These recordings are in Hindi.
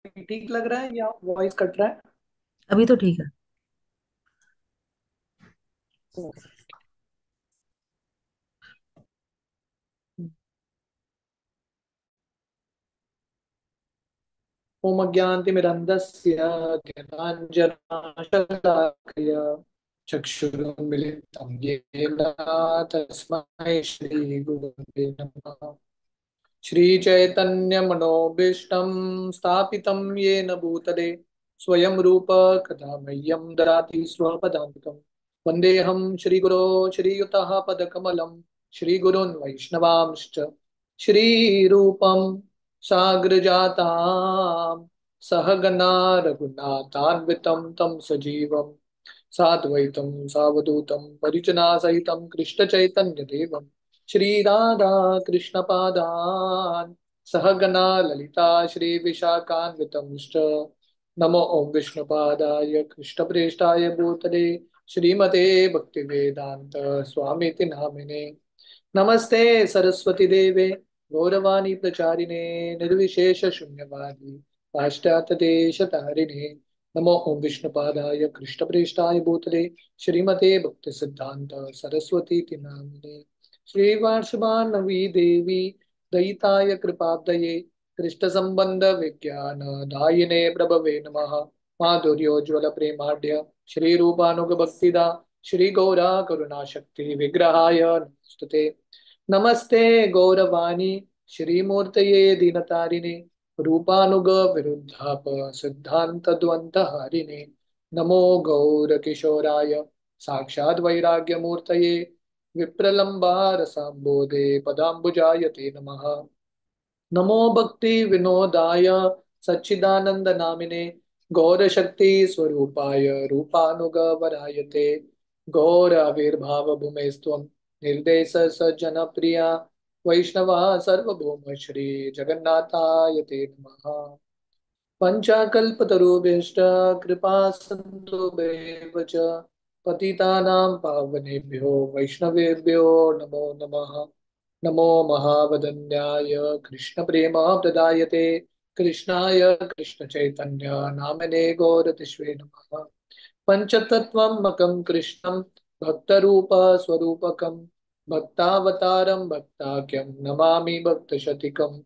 ठीक लग रहा है या वॉइस कट रहा है? अभी तो ठीक है। ओम अज्ञानतिमिरन्धस्य ज्ञानाञ्जनशलाकया चक्षुरुन्मिलितं येन तस्मै श्रीगुरवे नमः। श्रीचैतन्यमनोभीष्टं स्थापितं येन भूतले स्वयं रूप कदा मह्यं ददाति स्वपदान्तिकं। वन्देऽहं श्रीगुरो श्रीयुतः पदकमलं श्रीगुरून् वैष्णवांश्च श्रीरूपं साग्रजातां सहगणा रघुनाथान्वितं तं सजीवं साद्वैतं सावधूतं परिजनासहितं कृष्णचैतन्यदेवं श्रीराधा कृष्णपादान् सहगणा ललिता श्रीविशाखान्वितंश्च नमो ओं विष्णुपादाय कृष्णप्रेष्ठाय भूतले श्रीमते भक्तिवेदान्त स्वामीति नामिने। नमस्ते सरस्वती देवे गौरवाणी प्रचारिणे निर्विशेष शून्यवादी पाश्चात्य देश तारिणे। नमो ओं विष्णुपादाय कृष्णप्रेष्ठाय भूतले श्रीमते भक्ति सिद्धांत सरस्वती नामिने। श्रीवार्षभानवी देवी दयिताय कृपाब्दये कृष्ण संबंध विज्ञान दायिने प्रभवे नमः। माधुर्योज्वल प्रेमाढ्य श्री रूपानुग भक्तिदा श्री गौरा करुणा शक्ति विग्रहाय नमस्तुते। नमस्ते गौरवाणी श्रीमूर्तये दीनतारिणे रूपानुग विरुद्धाप सिद्धांत द्वंद हारिणे। नमो गौर किशोराय साक्षात् वैराग्य मूर्तये विप्रलंबार संबोधे पदाम्बुजाय ते नमः। नमो भक्ति विनोदाय सच्चिदानंद नामिने गौर शक्ति स्वरूपाय रूपानुगवराय ते गौर आविर्भाव भूमेस्त्वं निर्देश सज्जन प्रिया वैष्णवा सर्वभौम श्री जगन्नाथाय ते नमः। पंचाकल्पतरुभ्यश्च कृपा सिन्धुभ्येव च पतितानां पावनेभ्यो वैष्णवेभ्यो नमो नमः। नमो महावदन्याय कृष्णप्रेम प्रदायते कृष्णाय कृष्णचैतन्य नामने गौरतिष्वे नमः। पञ्चतत्त्वमकं कृष्णं भक्तरूप स्वरूपकं भक्तावतारं भक्ताख्यं नमामि भक्तशतिकम्।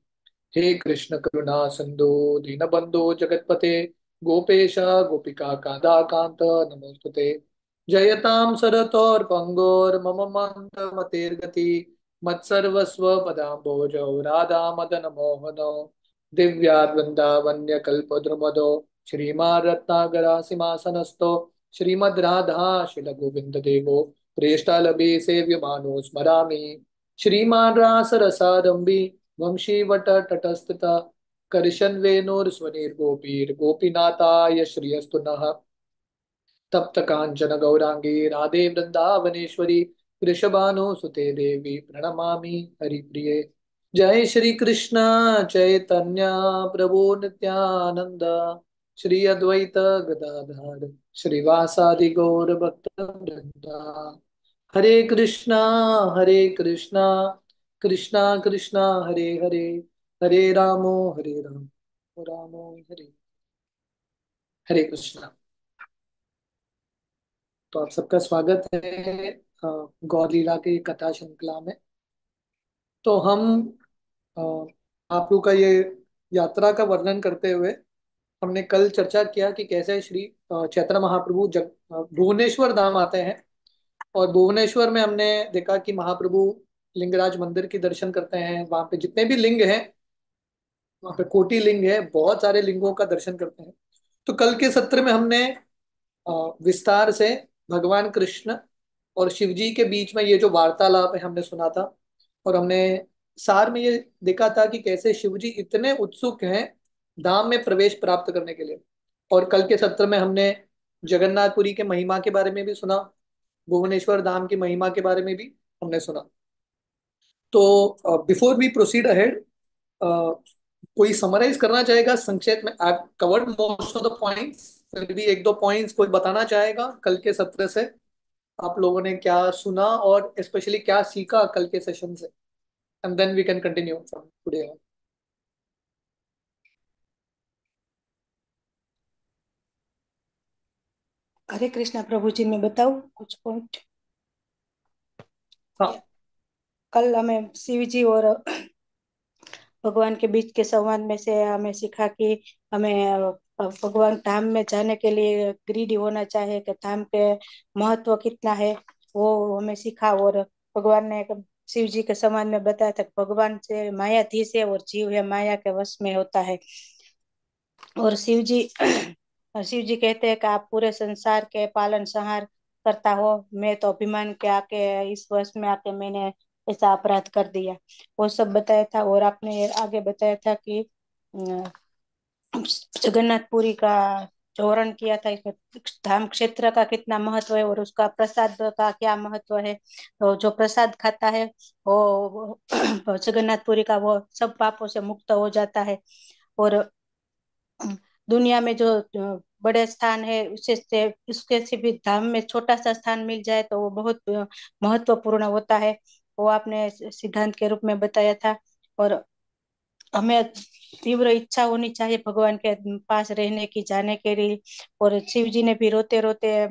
हे कृष्ण करुणा सिंधु दीनबंधु जगतपते गोपेश गोपिका कांदा कांत नमोस्तुते। जयतां सरतोर पंगोर मम मंत मतेर्गति मत्सर्वस्व पदाम्भोजौ राधा मदन मोहनो दिव्या वृंदावन्य कल्पद्रुमदो श्रीमान् रत्नागरा सिंहासनस्थो श्रीमद् राधा शिल गोविंद देवो प्रेष्ठालभे सेव्यमानो स्मरामि। श्रीमान् रासरसारंभी वंशीवट तटस्थित करशन वेणुर्स्वनिर्गोपीर् गोपीनाथाय श्रियस्तु नः। तप्त कांचन गौरांगी राधे वृंदावनेश्वरी वृषभानुसुते देवी प्रणमामि हरिप्रिये। जय श्री कृष्ण चैतन्य प्रभु नित्यानंद श्री अद्वैत गदाधर श्रीवासादि गौर भक्त वृंदा। हरे कृष्णा कृष्णा कृष्णा हरे हरे हरे रामो रामो हरे हरे कृष्णा। तो आप सबका स्वागत है गौर लीला की कथा श्रृंखला में। तो हम अ, आप लोग का ये यात्रा का वर्णन करते हुए हमने कल चर्चा किया कि कैसे श्री चैतन्य महाप्रभु भुवनेश्वर धाम आते हैं। और भुवनेश्वर में हमने देखा कि महाप्रभु लिंगराज मंदिर की दर्शन करते हैं। वहां पे जितने भी लिंग हैं, वहां पे कोटि लिंग है, बहुत सारे लिंगों का दर्शन करते हैं। तो कल के सत्र में हमने अ, विस्तार से भगवान कृष्ण और शिव जी के बीच में ये जो वार्तालाप है हमने सुना था। और हमने सार में ये देखा था कि कैसे शिव जी इतने उत्सुक हैं धाम में प्रवेश प्राप्त करने के लिए। और कल के सत्र में हमने जगन्नाथपुरी के महिमा के बारे में भी सुना, भुवनेश्वर धाम की महिमा के बारे में भी हमने सुना। तो बिफोर वी प्रोसीड अहेड, कोई समराइज करना चाहेगा संक्षेप में? I covered most of the points. फिर भी एक दो पॉइंट्स कोई बताना चाहेगा कल के सत्र से आप लोगों ने क्या सुना और स्पेशली क्या सीखा कल के सेशन से, and then we can continue from today. Hare Krishna Prabhu ji, मैं बताऊं कुछ पॉइंट। हाँ। कल हमें शिव जी और भगवान के बीच के संवाद में से हमें सीखा कि हमें भगवान धाम में जाने के लिए ग्रीडी होना चाहिए, कि धाम के महत्व कितना है वो हमें सीखा। और भगवान ने शिव जी के संवाद में बताया था कि भगवान से मायाधीश है और जीव है माया के वश में होता है। और शिव जी कहते हैं कि आप पूरे संसार के पालन संहार करता हो, मैं तो अभिमान के आके इस वश में आके मैंने ऐसा अपराध कर दिया, वो सब बताया था। और आपने आगे बताया था कि जगन्नाथपुरी का जो वर्णन किया था इसमें धाम क्षेत्र का कितना महत्व है और उसका प्रसाद का क्या महत्व है। तो जो प्रसाद खाता है वो जगन्नाथपुरी का वो सब पापों से मुक्त हो जाता है। और दुनिया में जो बड़े स्थान है उससे उसके से भी धाम में छोटा सा स्थान मिल जाए तो वो बहुत महत्वपूर्ण होता है, वो आपने सिद्धांत के रूप में बताया था। और हमें तीव्र इच्छा होनी चाहिए भगवान के पास रहने की, जाने के लिए। और शिव जी ने भी रोते रोते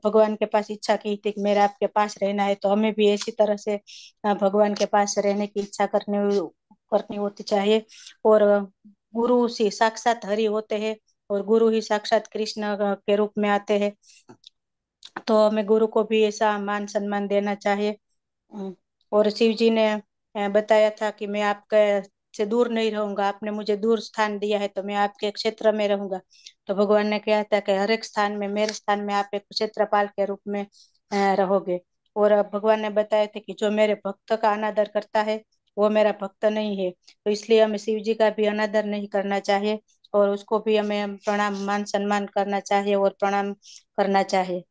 भगवान के पास इच्छा की थी कि मेरा आपके पास रहना है, तो हमें भी ऐसी तरह से भगवान के पास रहने की इच्छा करनी होती चाहिए। और गुरु से साक्षात हरि होते हैं और गुरु ही साक्षात कृष्ण के रूप में आते हैं, तो हमें गुरु को भी ऐसा मान सम्मान देना चाहिए। हम्म, और शिव जी ने बताया था कि मैं आपके से दूर नहीं रहूंगा, आपने मुझे दूर स्थान दिया है तो मैं आपके क्षेत्र में रहूंगा। तो भगवान ने कहा था कि हर एक स्थान में, मेरे स्थान में आप एक क्षेत्रपाल के रूप में रहोगे। और भगवान ने बताया था कि जो मेरे भक्त का अनादर करता है वो मेरा भक्त नहीं है, तो इसलिए हमें शिव जी का भी अनादर नहीं करना चाहिए और उसको भी हमें प्रणाम मान सम्मान करना चाहिए और प्रणाम करना चाहिए।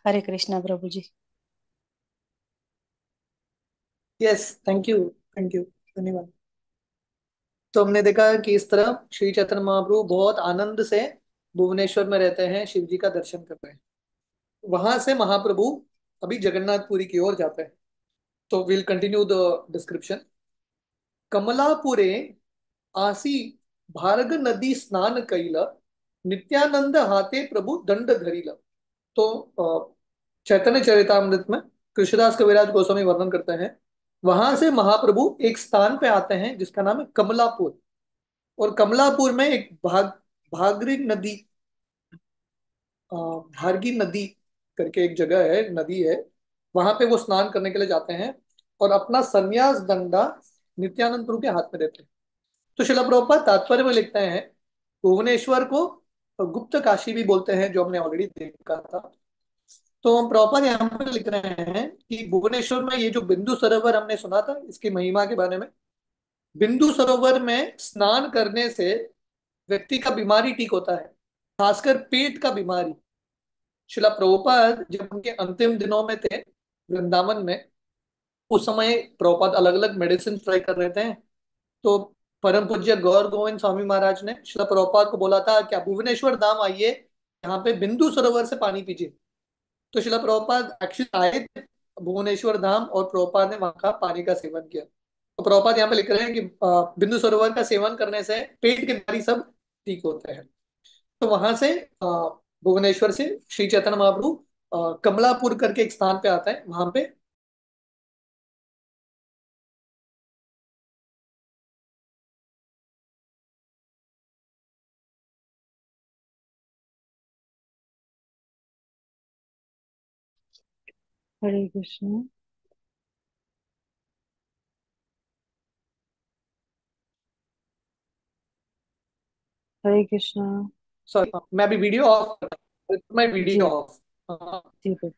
Hare Krishna Prabhu ji. Yes, thank you, thank you, धन्यवाद। तो हमने देखा कि इस तरह श्री चैतन्य महाप्रभु बहुत आनंद से भुवनेश्वर में रहते हैं, शिव जी का दर्शन कर रहे हैं। वहां से महाप्रभु अभी जगन्नाथपुरी की ओर जाते हैं। तो विल कंटिन्यू द डिस्क्रिप्शन। कमलापुरे आसी भारग नदी स्नान कैल, नित्यानंद हाथे प्रभु दंड धरिल। तो चैतन्य चरितामृत में कृष्णदास कविराज गोस्वामी वर्णन करते हैं, वहां से महाप्रभु एक स्थान पे आते हैं जिसका नाम है कमलापुर। और कमलापुर में एक भागरी नदी, भारगी नदी करके एक जगह है, नदी है। वहां पे वो स्नान करने के लिए जाते हैं और अपना संन्यास दंडा नित्यानंद प्रभु के हाथ में देते हैं। तो शिला प्रभुपाद तात्पर्य में लिखते हैं, भुवनेश्वर को गुप्त काशी भी बोलते हैं, जो हमने ऑलरेडी देखा था। तो हम प्रॉपर यहाँ पे लिख रहे हैं कि भुवनेश्वर में ये जो बिंदु सरोवर हमने सुना था इसकी महिमा के बारे में। बिंदु सरोवर में स्नान करने से व्यक्ति का बीमारी ठीक होता है, खासकर पेट का बीमारी। शिला प्रभुपाद जब उनके अंतिम दिनों में थे वृंदावन में, उस समय प्रभुपाद अलग अलग मेडिसिन ट्राई कर रहे थे। तो परम पूज्य गौर गोविंद स्वामी महाराज ने शिला प्रभुपाद को बोला था कि आप भुवनेश्वर धाम आइए, यहाँ पे बिंदु सरोवर से पानी पीजिए। तो शिला प्रभुपाद एक्चुअली आए थे भुवनेश्वर धाम और प्रभुपाद ने वहां का पानी का सेवन किया। तो प्रभुपाद यहाँ पे लिख रहे हैं कि बिंदु सरोवर का सेवन करने से पेट के बीमारी सब ठीक होते हैं। तो वहां से भुवनेश्वर से श्री चैतन्य महाप्रभु कमलापुर करके एक स्थान पे आता है, वहां पे। हरे कृष्ण। हरे कृष्णा। सॉरी, मैं अभी वीडियो ऑफ कर रहा हूँ, मैं वीडियो जी। ऑफ। जी प्रभु।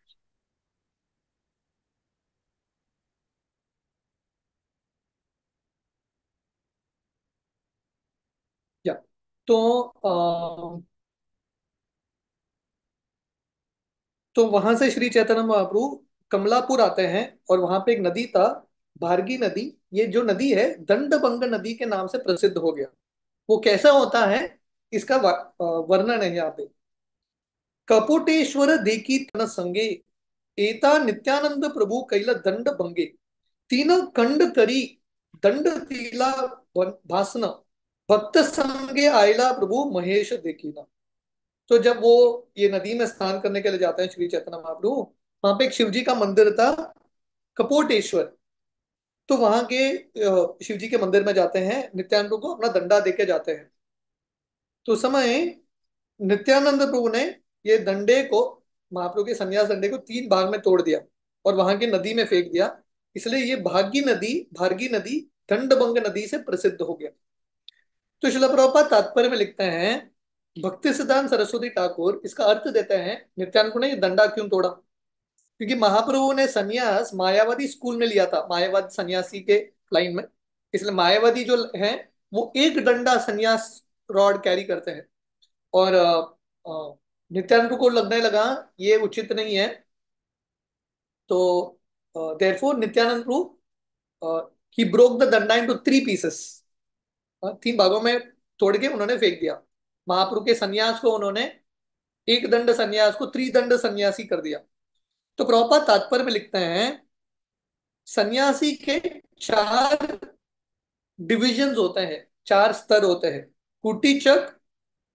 या तो तो वहां से श्री चैतन्य महाप्रभु कमलापुर आते हैं और वहां पे एक नदी था, भारगी नदी। ये जो नदी है दंडबंग नदी के नाम से प्रसिद्ध हो गया। वो कैसा होता है इसका वर्णन है यहाँ पे। कपोटेश्वर देखी तन संगे, एता नित्यानंद प्रभु कैल दंड भंगे, तीन कंड करी दंड तीला भासन, भक्त संगे आयला प्रभु महेश देखीना। तो जब वो ये नदी में स्नान करने के लिए जाते हैं श्री चैतन्य महाप्रभु, वहां पे एक शिव जी का मंदिर था, कपोटेश्वर। तो वहां के शिव जी के मंदिर में जाते हैं, नित्यानंद प्रभु को अपना दंडा देके जाते हैं। तो उस समय नित्यानंद प्रभु ने ये दंडे को, महाप्रभु के संन्यास दंडे को 3 भाग में तोड़ दिया और वहां की नदी में फेंक दिया। इसलिए ये भागी नदी दंडभंग नदी से प्रसिद्ध हो गया। तो शिला प्रभुपाद तात्पर्य में लिखते हैं, भक्ति सिद्धांत सरस्वती ठाकुर इसका अर्थ देते हैं नित्यानंद प्रभु ने ये दंडा क्यों तोड़ा। क्योंकि महाप्रभु ने संन्यास मायावादी स्कूल में लिया था, मायावादी सन्यासी के लाइन में। इसलिए मायावादी जो है वो एक डंडा संन्यास रॉड कैरी करते हैं। और नित्यानंद को लगने लगा ये उचित नहीं है। तो therefore Nityanand Prabhu he broke the डंडा इनटू 3 पीसेस, 3 भागों में तोड़ के उन्होंने फेंक दिया। महाप्रभु के सन्यास को उन्होंने एक दंड सन्यास को त्रिदंड सन्यासी कर दिया। तो प्रभुपाद तात्पर्य में लिखते हैं, सन्यासी के 4 डिविजन्स होते हैं, 4 स्तर होते हैं, कुटीचक,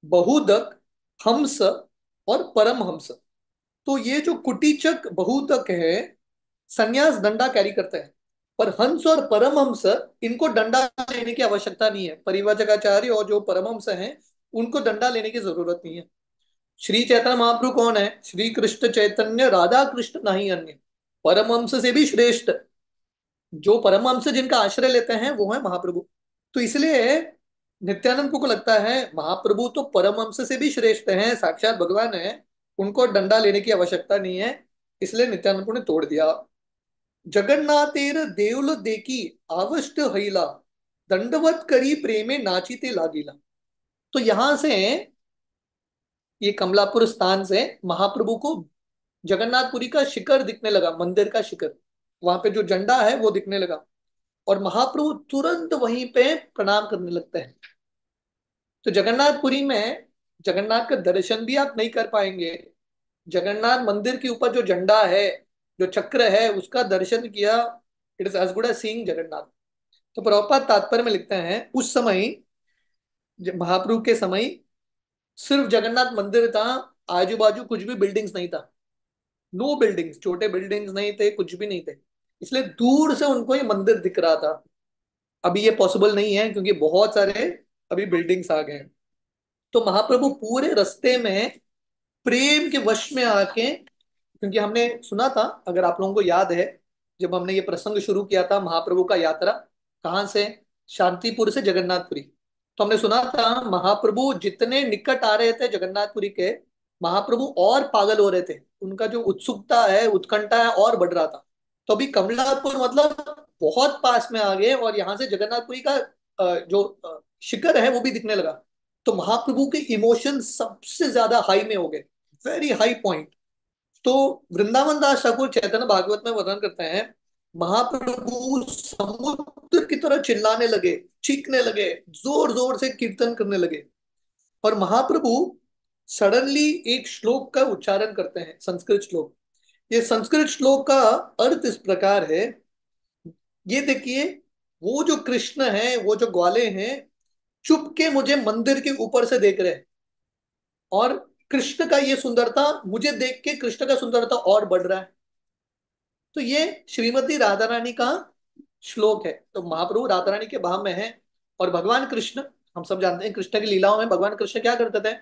बहुदक, हंस और परम हंस। तो ये जो कुटीचक बहुतक है, संन्यास डंडा कैरी करते हैं। पर हंस और परमहंस, इनको डंडा लेने की आवश्यकता नहीं है। परिव्राजकाचार्य और जो परमहंस हैं उनको डंडा लेने की जरूरत नहीं है। श्री चैतन्य महाप्रभु कौन है? श्री कृष्ण चैतन्य राधा कृष्ण नहीं अन्य, परमहंस से भी श्रेष्ठ। जो परमहंस जिनका आश्रय लेते हैं वो है महाप्रभु। तो इसलिए नित्यानंद को लगता है महाप्रभु तो परमहंस से भी श्रेष्ठ हैं, साक्षात भगवान है, उनको डंडा लेने की आवश्यकता नहीं है। इसलिए नित्यानंद ने तोड़ दिया। जगन्नाथेर देवल देखी आवष्ट हईला, दंडवत करी प्रेमे नाचिते लागिला। तो यहां से, ये कमलापुर स्थान से महाप्रभु को जगन्नाथपुरी का शिखर दिखने लगा, मंदिर का शिखर, वहां पे जो झंडा है वो दिखने लगा। और महाप्रभु तुरंत वहीं पे प्रणाम करने लगते हैं। तो जगन्नाथपुरी में जगन्नाथ का दर्शन भी आप नहीं कर पाएंगे। जगन्नाथ मंदिर के ऊपर जो झंडा है, जो चक्र है, उसका दर्शन किया, it is as good as seeing Jagannath. तो प्रभुपाद तात्पर्य में लिखते हैं, उस समय महाप्रभु के समय सिर्फ जगन्नाथ मंदिर था, आजू बाजू कुछ भी बिल्डिंग्स नहीं था। नो बिल्डिंग्स, छोटे बिल्डिंग्स नहीं थे, कुछ भी नहीं थे। इसलिए दूर से उनको ये मंदिर दिख रहा था। अभी ये पॉसिबल नहीं है क्योंकि बहुत सारे अभी बिल्डिंग्स आ गए हैं। तो महाप्रभु पूरे रास्ते में प्रेम के वश में आके, क्योंकि हमने सुना था, अगर आप लोगों को याद है, जब हमने ये प्रसंग शुरू किया था महाप्रभु का यात्रा, कहाँ से? शांतिपुर से जगन्नाथपुरी। तो हमने सुना था महाप्रभु जितने निकट आ रहे थे जगन्नाथपुरी के, महाप्रभु और पागल हो रहे थे। उनका जो उत्सुकता है, उत्कंठा है, और बढ़ रहा था। तो अभी कमलापुर मतलब बहुत पास में आ गए और यहाँ से जगन्नाथपुरी का जो शिखर है वो भी दिखने लगा। तो महाप्रभु के इमोशन सबसे ज्यादा हाई में हो गए, वेरी हाई पॉइंट। तो वृंदावन दास ठाकुर चैतन्य भागवत में वर्णन करते हैं, महाप्रभु समुद्र की तरह चिल्लाने लगे, चीखने लगे, जोर जोर से कीर्तन करने लगे। और महाप्रभु सडनली एक श्लोक का उच्चारण करते हैं, संस्कृत श्लोक। ये संस्कृत श्लोक का अर्थ इस प्रकार है, ये देखिए, वो जो कृष्ण है, वो जो ग्वाले हैं, चुप के मुझे मंदिर के ऊपर से देख रहे हैं। और कृष्ण का ये सुंदरता मुझे देख के कृष्ण का सुंदरता और बढ़ रहा है। तो ये श्रीमती राधा रानी का श्लोक है। तो महाप्रभु राधा रानी के भाव में है। और भगवान कृष्ण, हम सब जानते हैं कृष्ण की लीलाओं में भगवान कृष्ण क्या करते थे?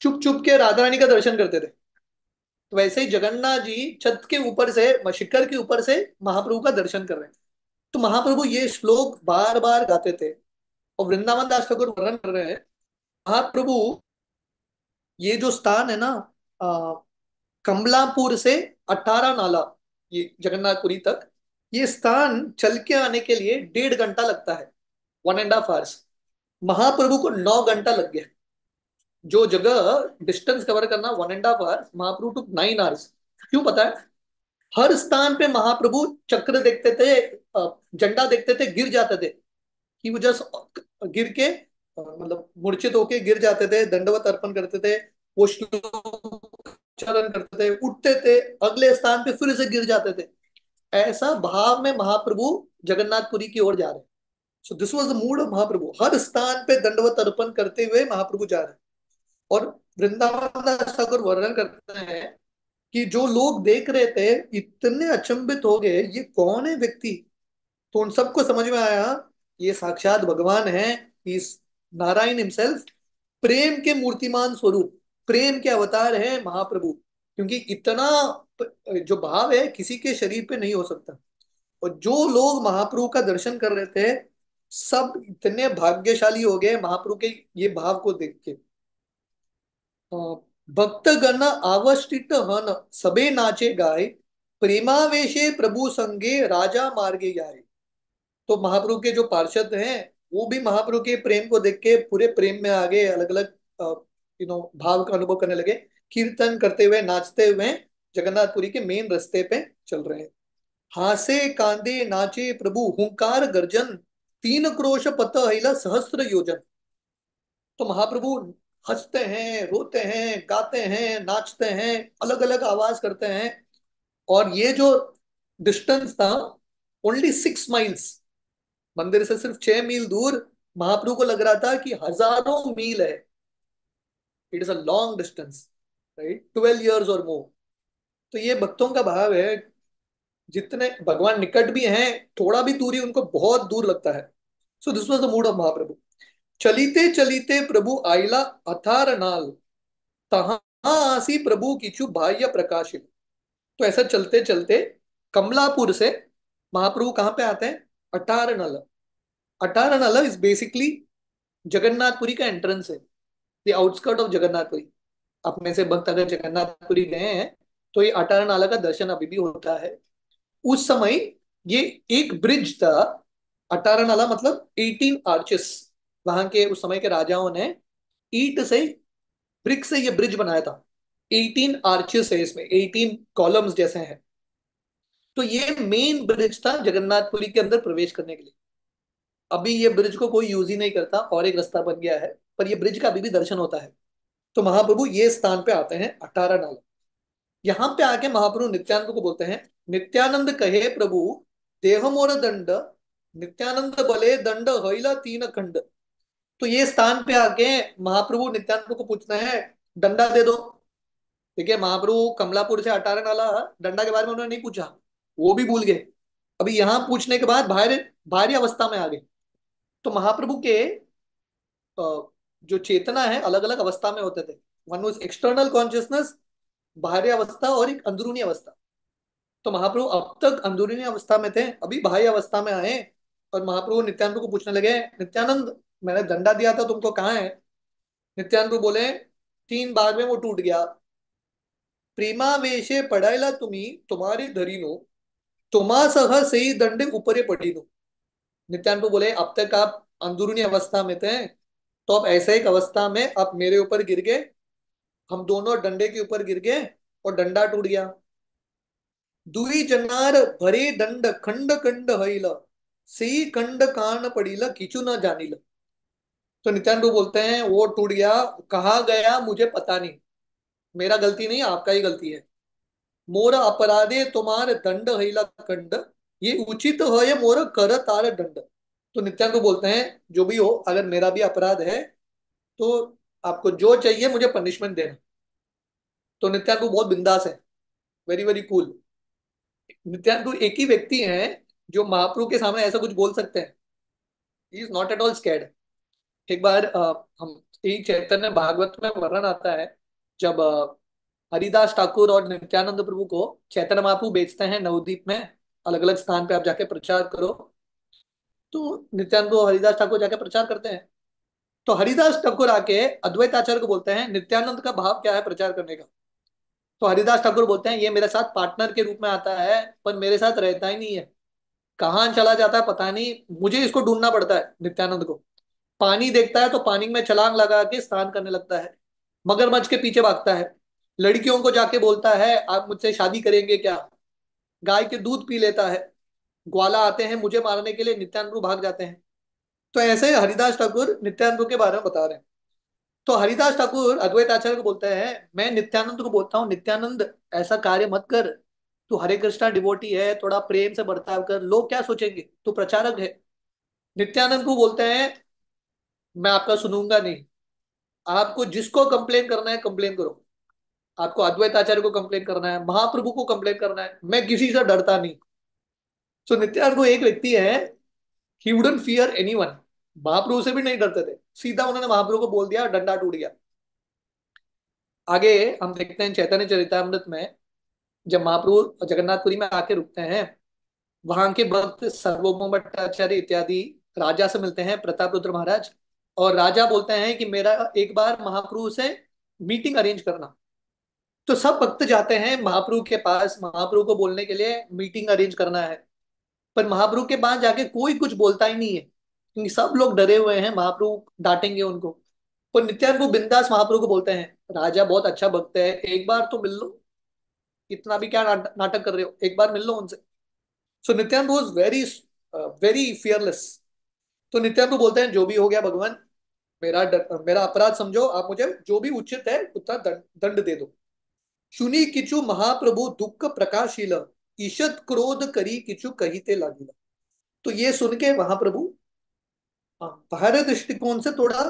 चुप चुप के राधा रानी का दर्शन करते थे। तो वैसे ही जगन्नाथ जी छत के ऊपर से, शिखर के ऊपर से महाप्रभु का दर्शन कर रहे हैं। तो महाप्रभु ये श्लोक बार बार गाते थे। और वृंदावन दास ठाकुर वर्णन कर रहे हैं, महाप्रभु ये जो स्थान है ना, कमलापुर से 18 नाला, ये जगन्नाथपुरी तक, ये स्थान चल के आने के लिए 1.5 घंटा लगता है, 1.5 आवर्स। महाप्रभु को 9 घंटा लग गया। जो जगह डिस्टेंस कवर करना 1.5 आवर्स, महाप्रभु टुक 9 आवर्स। क्यों पता है? हर स्थान पे महाप्रभु चक्र देखते थे, झंडा देखते थे, गिर जाते थे। कि वो जस्ट गिर के, मतलब मूर्छित होके गिर जाते थे, दंडवत अर्पण करते थे, वो श्लोक चलन करते थे, उठते थे, अगले स्थान पे फिर से गिर जाते थे। ऐसा भाव में महाप्रभु जगन्नाथपुरी की ओर जा रहे हैं। So this was the mood of Mahaprabhu. हर स्थान पे दंडवत अर्पण करते हुए महाप्रभु जा रहे हैं। और वृंदावन दास ठाकुर वर्णन करते हैं कि जो लोग देख रहे थे इतने अचंभित हो गए, ये कौन है व्यक्ति। तो उन सबको समझ में आया ये साक्षात भगवान है, इस नारायण हिमसेल्फ, प्रेम के मूर्तिमान स्वरूप, प्रेम के अवतार है महाप्रभु। क्योंकि इतना जो भाव है किसी के शरीर पे नहीं हो सकता। और जो लोग महाप्रभु का दर्शन कर रहे थे सब इतने भाग्यशाली हो गए महाप्रभु के ये भाव को देख के। भक्त गण आवष्टित हन सबे नाचे गाए, प्रेमावेशे प्रभु संगे राजा मार्गे जाए। तो महाप्रभु के जो पार्षद हैं वो भी महाप्रभु के प्रेम को देख के पूरे प्रेम में आ गए, अलग अलग भाव का अनुभव करने लगे, कीर्तन करते हुए नाचते हुए जगन्नाथपुरी के मेन रास्ते पे चल रहे हैं। हासे कांदे नाचे प्रभु हुंकार गर्जन, तीन क्रोश पत हिला सहस्त्र योजन। तो महाप्रभु हंसते हैं, रोते हैं, गाते हैं, नाचते हैं, अलग अलग आवाज करते हैं। और ये जो डिस्टेंस था ओनली 6 माइल्स, मंदिर से सिर्फ 6 मील दूर, महाप्रभु को लग रहा था कि हजारों मील है। It is a long distance, right, 12 years और मोर। तो ये भक्तों का भाव है, जितने भगवान निकट भी हैं थोड़ा भी दूरी उनको बहुत दूर लगता है। So this was the mood of Mahaprabhu. चलीते चलीते प्रभु आइला अथार नाल, तहाँ आसी प्रभु किचु बाह्य प्रकाशित। तो ऐसा चलते चलते कमलापुर से महाप्रभु कहाँ पे आते हैं? अटार नल। अटार नल इज बेसिकली जगन्नाथपुरी का एंट्रेंस है, द आउटस्कर्ट ऑफ जगन्नाथपुरी। अपने से भक्त अगर जगन्नाथपुरी गए हैं तो ये अटार नाला का दर्शन अभी भी होता है। उस समय ये एक ब्रिज था। अटार नाला मतलब 18 आर्चेस, वहां के उस समय के राजाओं ने ईट से, ब्रिक से ये ब्रिज बनाया था। 18 आर्चेस है इसमें, 18 कॉलम्स जैसे हैं। तो ये मेन ब्रिज था जगन्नाथपुरी के अंदर प्रवेश करने के लिए। अभी ये ब्रिज को कोई यूज ही नहीं करता और एक रास्ता बन गया है, पर ये ब्रिज का अभी भी दर्शन होता है। तो महाप्रभु ये स्थान पे आते हैं अठारह नाला। यहाँ पे आके महाप्रभु नित्यानंद को बोलते हैं, नित्यानंद कहे प्रभु देह मोर दंड, नित्यानंद बले दंड हईला तीन खंड। तो ये स्थान पे आके महाप्रभु नित्यानंद को पूछते हैं डंडा दे दो। देखिए महाप्रभु कमलापुर से अटारह नाला डंडा के बारे में उन्होंने नहीं पूछा, वो भी भूल गए। अभी यहाँ पूछने के बाद भारी भारी अवस्था में आ गए। तो महाप्रभु के जो चेतना है अलग अलग अवस्था में होते थे। वन वाज एक्सटर्नल कॉन्शियसनेस, बाहरी अवस्था, और एक अंदरूनी अवस्था। तो महाप्रभु अब तक अंदरूनी अवस्था में थे, अभी बाह्य अवस्था में आए। और महाप्रभु नित्यानंद को पूछने लगे, नित्यानंद मैंने डंडा दिया था तुमको, कहाँ है? नित्यानंद बोले 3 बार में वो टूट गया। प्रेमावेशे पडायला तुम्ही तुम्हारी धरीनो, तुम्हा सह सही दंडे ऊपरे पड़ीनो। नित्यानंद बोले अब तक आप अंदरूनी अवस्था में थे, तो अब ऐसे एक अवस्था में आप मेरे ऊपर गिर गए, हम दोनों डंडे के ऊपर गिर गए और डंडा टूट गया। दुई जनार भरे दंड खंड खंड हईल, सी खंड कान पड़ीला किचु न जानिल। तो नित्यानंद बोलते हैं वो टूट गया, कहाँ गया मुझे पता नहीं, मेरा गलती नहीं आपका ही गलती है। मोर अपराधे तुम्हार दंड हईला खंड, ये उचित हो ये मोर कर तार दंड। तो नित्यानंद बोलते हैं जो भी हो, अगर मेरा भी अपराध है तो आपको जो चाहिए मुझे पनिशमेंट देना। तो नित्यानंद बहुत बिंदास है, वेरी वेरी कूल। नित्यानंद एक ही व्यक्ति हैं जो महाप्रभु के सामने ऐसा कुछ बोल सकते हैं। He is not at all scared. एक बार हम यही चैतन्य भागवत में वर्णन आता है, जब हरिदास ठाकुर और नित्यानंद प्रभु को चैतन्य महाप्रभु बेचते हैं नवद्वीप में, अलग अलग स्थान पे आप जाके प्रचार करो। तो नित्यानंद और हरिदास ठाकुर जाके प्रचार करते हैं। तो हरिदास ठाकुर आके अद्वैत आचार्य को बोलते हैं नित्यानंद का भाव क्या है प्रचार करने का। तो हरिदास ठाकुर बोलते हैं ये मेरे साथ पार्टनर के रूप में आता है, पर मेरे साथ रहता ही नहीं है, कहाँ चला जाता है पता नहीं, मुझे इसको ढूंढना पड़ता है नित्यानंद को। पानी देखता है तो पानी में छलांग लगा के स्नान करने लगता है, मगरमच्छ के पीछे भागता है, लड़कियों को जाके बोलता है आप मुझसे शादी करेंगे क्या, गाय के दूध पी लेता है, ग्वाला आते हैं मुझे मारने के लिए, नित्यानंद भाग जाते हैं। तो ऐसे हरिदास ठाकुर नित्यानंद के बारे में बता रहे हैं। तो हरिदास ठाकुर अद्वैत आचार्य को बोलते हैं, मैं नित्यानंद को बोलता हूँ नित्यानंद ऐसा कार्य मत कर, तू हरे कृष्णा डिवोटी है, थोड़ा प्रेम से बर्ताव कर, लोग क्या सोचेंगे, तू प्रचारक है। नित्यानंद को बोलते हैं मैं आपका सुनूंगा नहीं, आपको जिसको कंप्लेन करना है कंप्लेन करो। आपको अद्वैत आचार्य को कंप्लेन करना है, महाप्रभु को कंप्लेन करना है, मैं किसी से डरता नहीं। सो नित्यानंद को एक व्यक्ति है, ही वुडंट फियर एनीवन। महाप्रभु से भी नहीं डरते थे, सीधा उन्होंने महाप्रभु को बोल दिया, डंडा टूट गया। आगे हम देखते हैं चैतन्य चरितामृत में, जब महाप्रभु जगन्नाथपुरी में आके रुकते हैं, वहां के भक्त सर्वभौम भट्टाचार्य इत्यादि राजा से मिलते हैं, प्रताप रुद्र महाराज। और राजा बोलते हैं कि मेरा एक बार महाप्रभु से मीटिंग अरेंज करना। तो सब भक्त जाते हैं महाप्रभु के पास, महाप्रभु को बोलने के लिए मीटिंग अरेंज करना है। पर महाप्रभु के पास जाके कोई कुछ बोलता ही नहीं है, क्योंकि सब लोग डरे हुए हैं महाप्रभु डांटेंगे उनको। और नित्यानंद को बिंदास महाप्रभु को बोलते हैं, राजा बहुत अच्छा भक्त है, एक बार तो मिल लो, इतना भी क्या नाटक कर रहे हो, एक बार मिल लो उनसे। So Nityananda was very very fearless. तो नित्यानंद बोलते हैं, जो भी हो गया भगवान, मेरा अपराध समझो, आप मुझे जो भी उचित है उतना दंड दे दो। सुनी किचु महाप्रभु दुख प्रकाशील, ईशत क्रोध करी किचु कहीते लागिला। तो ये सुन के महाप्रभु बाहरी दृष्टिकोण से थोड़ा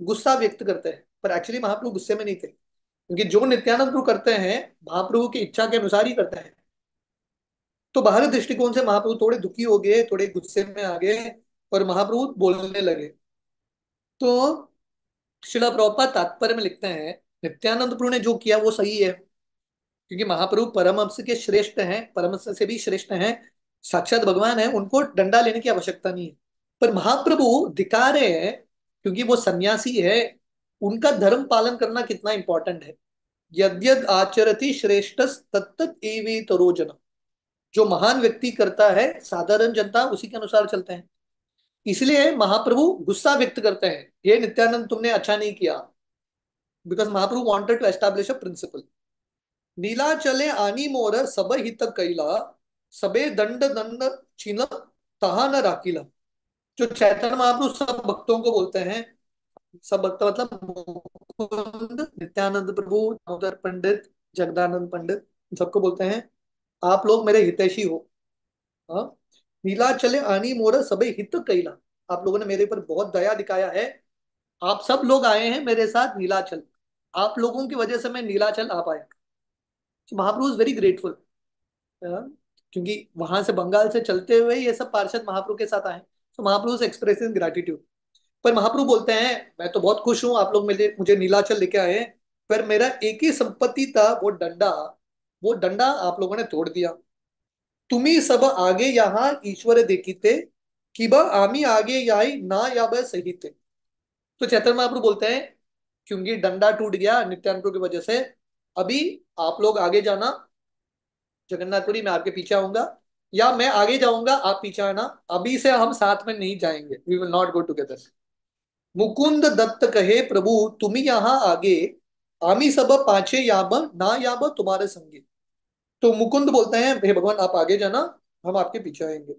गुस्सा व्यक्त करते हैं, पर एक्चुअली महाप्रभु गुस्से में नहीं थे, क्योंकि जो नित्यानंद प्रभु करते हैं महाप्रभु की इच्छा के अनुसार ही करते हैं। तो बाहरी दृष्टिकोण से महाप्रभु थोड़े दुखी हो गए, थोड़े गुस्से में आ गए, और महाप्रभु बोलने लगे। तो शिला प्रभुपाद तात्पर्य में लिखते हैं, नित्यानंद प्रभु ने जो किया वो सही है, क्योंकि महाप्रभु परमहंस के श्रेष्ठ हैं, परमहंस से भी श्रेष्ठ हैं, साक्षात भगवान है, उनको डंडा लेने की आवश्यकता नहीं है। पर महाप्रभु दिखा रहे हैं, क्योंकि वो सन्यासी है, उनका धर्म पालन करना कितना इंपॉर्टेंट है। यद्यद आचरति श्रेष्ठ तत्त एवेतरो जन। जो महान व्यक्ति करता है साधारण जनता उसी के अनुसार चलते हैं। इसलिए महाप्रभु गुस्सा व्यक्त करते हैं, ये नित्यानंद तुमने अच्छा नहीं किया, because Mahaprabhu wanted to establish a principle. नीला चले आनी मोर सब हित कैला, सबे दंड दंड छीन तहा न राखीला। जो चैतन्य महाप्रभु सब भक्तों को बोलते हैं, सब भक्त मतलब मुकुंद, नित्यानंद प्रभु, दामोदर पंडित, जगदानंद पंडित, सबको बोलते हैं, आप लोग मेरे हितैषी हो। हाँ, नीलाचले आनी मोर सबे हित कैला, आप लोगों ने मेरे ऊपर बहुत दया दिखाया है, आप सब लोग आए हैं मेरे साथ नीलाचल, आप लोगों की वजह से मैं नीलाचल आ पाया। महाप्रभु इज वेरी ग्रेटफुल, क्योंकि वहां से बंगाल से चलते हुए ये सब पार्षद महाप्रभु के साथ आए। तो महाप्रभु से एक्सप्रेसिंग ग्रेटिट्यूड। पर महाप्रभु बोलते हैं, मैं तो बहुत खुश हूं आप लोग मुझे मुझे नीलाचल लेके आए हैं, पर मेरा एक ही संपत्ति था, वो डंडा आप लोगों ने तोड़ दिया। तुम्ही सब आगे यहाँ ईश्वर देखीते, किबा आमी आगे याई ना याब सहीते। तो चैतन्य महाप्रभु बोलते हैं, क्योंकि डंडा टूट गया नित्यानंद प्रभु की वजह से, अभी आप लोग आगे जाना जगन्नाथपुरी, मैं आपके पीछे आऊंगा, या मैं आगे जाऊंगा आप पीछे आना, अभी से हम साथ में नहीं जाएंगे, we will not go together. Mukunda Datta कहे प्रभु तुम यहाँ आगे, आमी सब पाछे याब ना याब तुम्हारे संगे। तो मुकुंद बोलते हैं, हे भगवान आप आगे जाना, हम आपके पीछे आएंगे।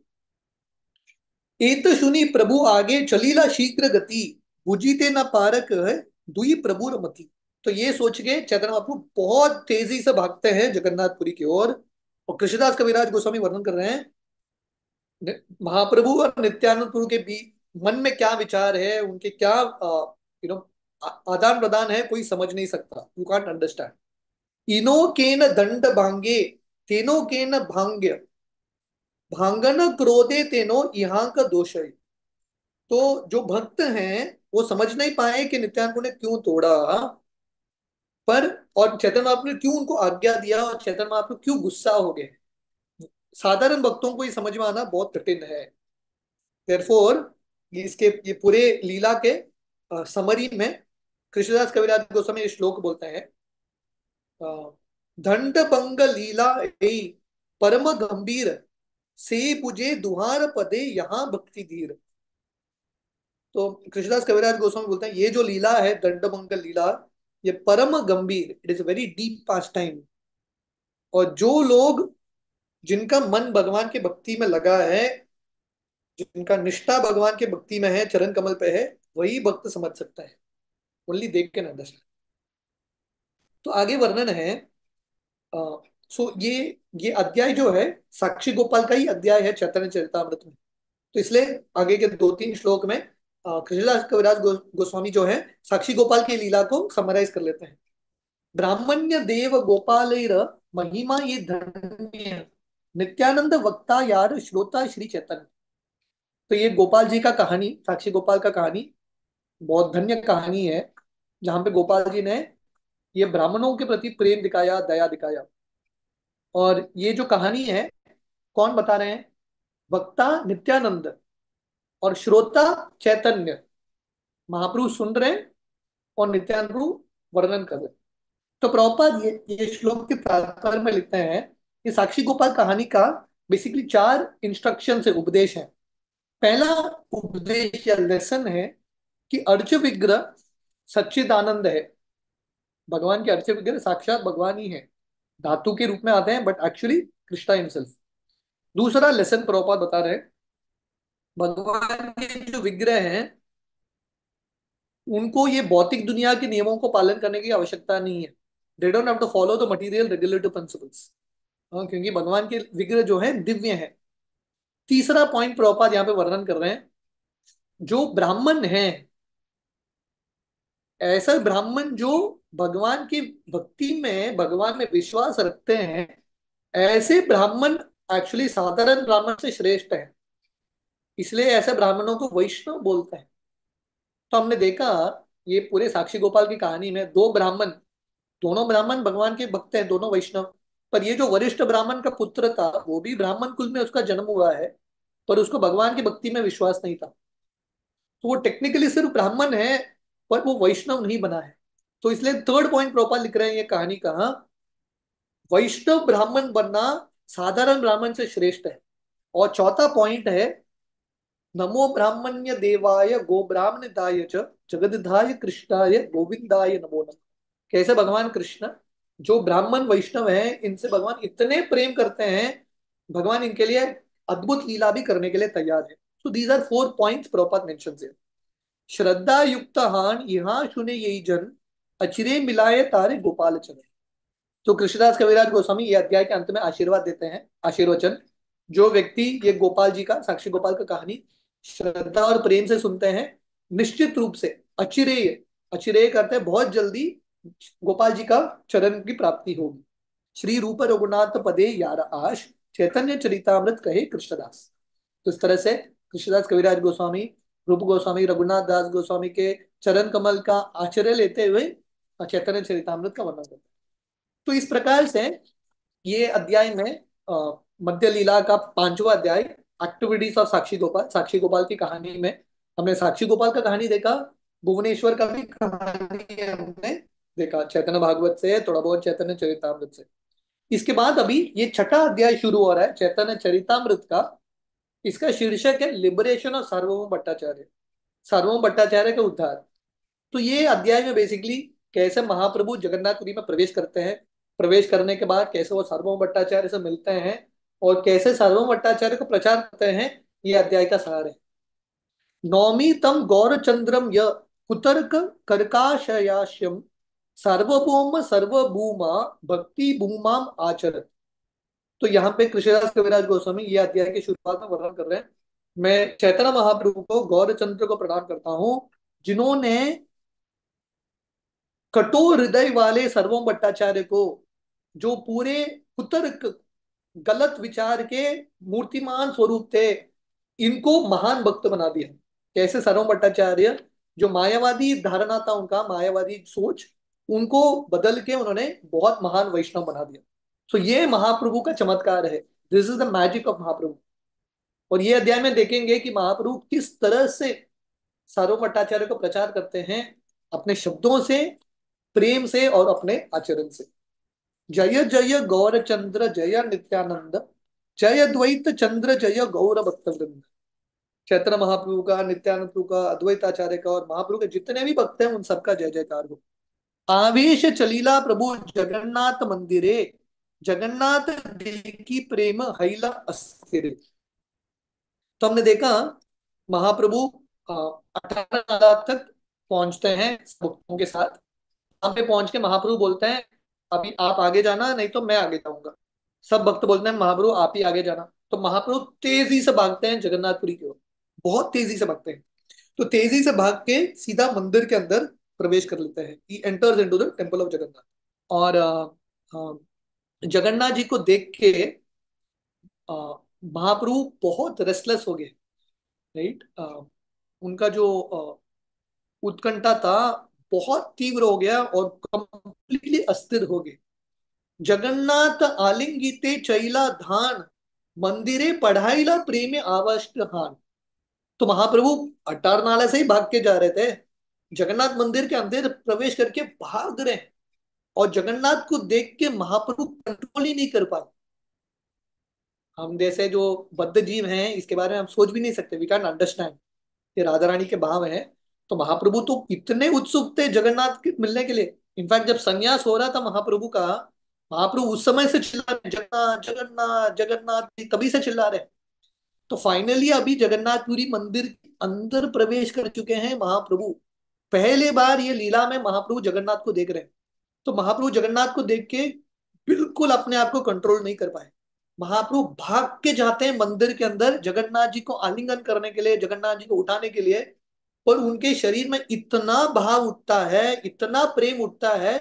एत सुनी प्रभु आगे चलीला शीघ्र गति, बुझीते न पारक है दुई प्रभु रमति। तो ये सोच के चैतन्य महाप्रभु बहुत तेजी से भागते हैं जगन्नाथपुरी की ओर। और कृष्णदास कविराज गोस्वामी वर्णन कर रहे हैं, महाप्रभु और नित्यानंद प्रभु के बीच मन में क्या विचार है, उनके क्या यू नो आदान प्रदान है, कोई समझ नहीं सकता, यू कांट अंडरस्टैंड। इनो केन दंड भांगे, तेनो केन भांग्य, भांगन क्रोधे तेनो यहाँ का दोष है। तो जो भक्त हैं वो समझ नहीं पाए कि नित्यानंद ने क्यों तोड़ा, पर और चैतन्य महाप्रभु ने क्यों उनको आज्ञा दिया, और चैतन्य महाप्रभु क्यों गुस्सा हो गए। साधारण भक्तों को ये समझ में आना बहुत कठिन है। देयरफॉर इसके ये पूरे लीला के समरी में कृष्णदास कविराज गोस्वामी ये श्लोक बोलते हैं, दंड भंग लीला एई परम गंभीर, से पूजे दुहार पदे यहाँ भक्ति धीर। तो कृष्णदास कविराज गोस्वामी बोलते हैं, ये जो लीला है दंड भंग लीला, ये परम गंभीर, it is very deep pass time. और जो लोग, जिनका मन भगवान के भक्ति में लगा है, जिनका निष्ठा भगवान के भक्ति में है, चरण कमल पे है, वही भक्त समझ सकता है, ओनली देख के ना दर्शन। तो आगे वर्णन है, सो ये अध्याय जो है साक्षी गोपाल का ही अध्याय है चैतन्य चरितामृत में। तो इसलिए आगे के 2-3 श्लोक में कृष्णदास कविराज गोस्वामी जो है साक्षी गोपाल की लीला को समराइज कर लेते हैं। ब्राह्मण्य देव गोपालैर महिमा ये धन्य, नित्यानंद वक्ता यार श्रोता श्री चैतन्य। तो ये गोपाल जी का कहानी, साक्षी गोपाल का कहानी बहुत धन्य कहानी है, जहां पे गोपाल जी ने ये ब्राह्मणों के प्रति प्रेम दिखाया, दया दिखाया। और ये जो कहानी है, कौन बता रहे हैं? वक्ता नित्यानंद और श्रोता चैतन्य। महाप्रभु सुन रहे हैं और नित्यानंद प्रभु वर्णन कर रहे हैं। तो प्रभुपाद ये श्लोक के तात्पर्य में लिखते हैं कि साक्षी गोपाल कहानी का बेसिकली 4 इंस्ट्रक्शन है, उपदेश है। पहला उपदेश या लेसन है कि अर्च विग्रह सच्चिदानंद है। भगवान के अर्च विग्रह साक्षात भगवान ही है, धातु के रूप में आते हैं, बट एक्चुअली कृष्णा हिमसेल्फ। दूसरा लेसन प्रभुपाद बता रहे हैं, भगवान के जो विग्रह हैं उनको ये भौतिक दुनिया के नियमों को पालन करने की आवश्यकता नहीं है। They don't have to follow the material regulative principles, क्योंकि भगवान के विग्रह जो है दिव्य है। तीसरा पॉइंट प्रभुपाद यहाँ पे वर्णन कर रहे हैं, जो ब्राह्मण है, ऐसा ब्राह्मण जो भगवान की भक्ति में, भगवान में विश्वास रखते हैं, ऐसे ब्राह्मण एक्चुअली साधारण ब्राह्मण से श्रेष्ठ है। इसलिए ऐसे ब्राह्मणों को वैष्णव बोलते हैं। तो हमने देखा ये पूरे साक्षी गोपाल की कहानी में, दो ब्राह्मण, दोनों ब्राह्मण भगवान के भक्त हैं, दोनों वैष्णव। पर ये जो वरिष्ठ ब्राह्मण का पुत्र था वो भी ब्राह्मण कुल में उसका जन्म हुआ है, पर उसको भगवान की भक्ति में विश्वास नहीं था। तो वो टेक्निकली सिर्फ ब्राह्मण है, पर वो वैष्णव नहीं बना है। तो इसलिए थर्ड पॉइंट प्रोपाल लिख रहे हैं ये कहानी का, वैष्णव ब्राह्मण बनना साधारण ब्राह्मण से श्रेष्ठ है। और चौथा पॉइंट है, नमो ब्राह्मण्य देवाय गो ब्राह्मणदाय च जगदधाय कृष्णाय गोविंदाय नमो नमः। कैसे भगवान कृष्ण जो ब्राह्मण वैष्णव हैं, इनसे भगवान इतने प्रेम करते हैं, भगवान इनके लिए अद्भुत लीला भी करने के लिए तैयार है। So these are 4 points proper mention है। श्रद्धा युक्त हान यहाँ सुने यही जन, अचिरे मिलाए तारे गोपाल चरण। तो कृष्णदास कविराज गोस्वामी ये अध्याय के अंत में आशीर्वाद देते हैं, आशीर्वचन। जो व्यक्ति ये गोपाल जी का, साक्षी गोपाल का कहानी श्रद्धा और प्रेम से सुनते हैं, निश्चित रूप से अचिरेय, अचिरेय करते हैं बहुत जल्दी, गोपाल जी का चरण की प्राप्ति होगी। श्री रूप रघुनाथ पदे यार आश, चैतन्य चरितामृत कहे कृष्णदास। तो इस तरह से कृष्णदास कविराज गोस्वामी, रूप गोस्वामी, रघुनाथ दास गोस्वामी के चरण कमल का आश्रय लेते हुए चैतन्य चरितामृत का वर्णन करते हैं। तो इस प्रकार से ये अध्याय में मध्य लीला का 5वां अध्याय, एक्टिविटीज ऑफ साक्षी गोपाल, साक्षी गोपाल की कहानी में हमने साक्षी गोपाल का कहानी देखा, भुवनेश्वर का भी कहानी हमने देखा, चैतन्य भागवत से, थोड़ा बहुत चैतन्य चरितामृत से। इसके बाद अभी ये छठा अध्याय शुरू हो रहा है चैतन्य चरितामृत का। इसका शीर्षक है लिबरेशन ऑफ सार्वभौम भट्टाचार्य, सार्वभौम भट्टाचार्य का उद्धार। तो ये अध्याय में बेसिकली कैसे महाप्रभु जगन्नाथपुरी में प्रवेश करते हैं, प्रवेश करने के बाद कैसे वो सार्वभौम भट्टाचार्य से मिलते हैं और कैसे सार्वभौम भट्टाचार्य को प्रचार करते हैं, ये अध्याय का सार है। नौमी तम गौरचंद्रम य कुतर्क कर्काशयाश्यम सार्वभौम सर्वभूमा भक्ति भूमाम आचरत। तो यहाँ पे कृष्णदास कविराज गोस्वामी ये अध्याय की शुरुआत में वर्णन कर रहे हैं, मैं चैतन्य महाप्रभु को, गौरचंद्र को प्रणाम करता हूँ, जिन्होंने कठोर हृदय वाले सर्वोम भट्टाचार्य को, जो पूरे कुतर्क, गलत विचार के मूर्तिमान स्वरूप थे, इनको महान भक्त बना दिया। कैसे? सर्वोम भट्टाचार्य जो मायावादी धारणा था उनका, मायावादी सोच, उनको बदल के उन्होंने बहुत महान वैष्णव बना दिया। तो ये महाप्रभु का चमत्कार है, this is the magic of Mahaprabhu. और ये अध्याय में देखेंगे कि महाप्रभु किस तरह से सर्वोम भट्टाचार्य को प्रचार करते हैं, अपने शब्दों से, प्रेम से और अपने आचरण से। जय जय गौरचंद्र जय नित्यानंद, जय द्वैत चंद्र जय गौर भक्त वृंद। चैतन्य महाप्रभु का, नित्यानंद प्रभु का, अद्वैत आचार्य का और महाप्रभु के जितने भी भक्त हैं उन सबका जय जयकार हो। आवेश चलीला प्रभु जगन्नाथ मंदिरे, जगन्नाथ की प्रेम हैला अस्थिर। तो हमने देखा महाप्रभु 18 तक पहुंचते हैं भक्तों के साथ। वहां पे पहुंच के महाप्रभु बोलते हैं अभी आप आगे जाना, नहीं तो मैं आगे जाऊंगा। सब भक्त बोलते हैं महाप्रभु आप ही आगे जाना। तो महाप्रभु तेजी से भागते हैं जगन्नाथपुरी की ओर, बहुत तेजी से भागते हैं। तो तेजी से भाग के सीधा मंदिर के अंदर प्रवेश कर लेते हैं। He enters into the temple of Jagannath. और जगन्नाथ जी को देख के अ, महाप्रभु बहुत रेस्टलेस हो गए। राइट। उनका जो उत्कंठा था बहुत तीव्र हो गया और कंप्लीटली अस्थिर हो गए। जगन्नाथ आलिंगिते चैला धान, मंदिरे पढ़ाईला प्रेम आवश्य हान। तो महाप्रभु अटारनाला से ही भाग के जा रहे थे, जगन्नाथ मंदिर के अंदर प्रवेश करके भाग रहे हैं। और जगन्नाथ को देख के महाप्रभु कंट्रोल ही नहीं कर पाए। हम जैसे जो बद्ध जीव हैं इसके बारे में हम सोच भी नहीं सकते, वी कैन अंडरस्टैंड ये राधा रानी के भाव हैं। तो महाप्रभु तो इतने उत्सुक थे जगन्नाथ के मिलने के लिए। इनफैक्ट जब संन्यास हो रहा था महाप्रभु का, महाप्रभु उस समय से चिल्ला रहे जगन्नाथ जगन्नाथ जगन्नाथ, कभी से चिल्ला रहे। तो फाइनली अभी जगन्नाथपुरी मंदिर के अंदर प्रवेश कर चुके हैं महाप्रभु। पहले बार ये लीला में महाप्रभु जगन्नाथ को देख रहे हैं। तो महाप्रभु जगन्नाथ को देख के बिल्कुल अपने आप को कंट्रोल नहीं कर पाए। महाप्रभु भाग के जाते हैं मंदिर के अंदर जगन्नाथ जी को आलिंगन करने के लिए, जगन्नाथ जी को उठाने के लिए। और उनके शरीर में इतना भाव उठता है, इतना प्रेम उठता है,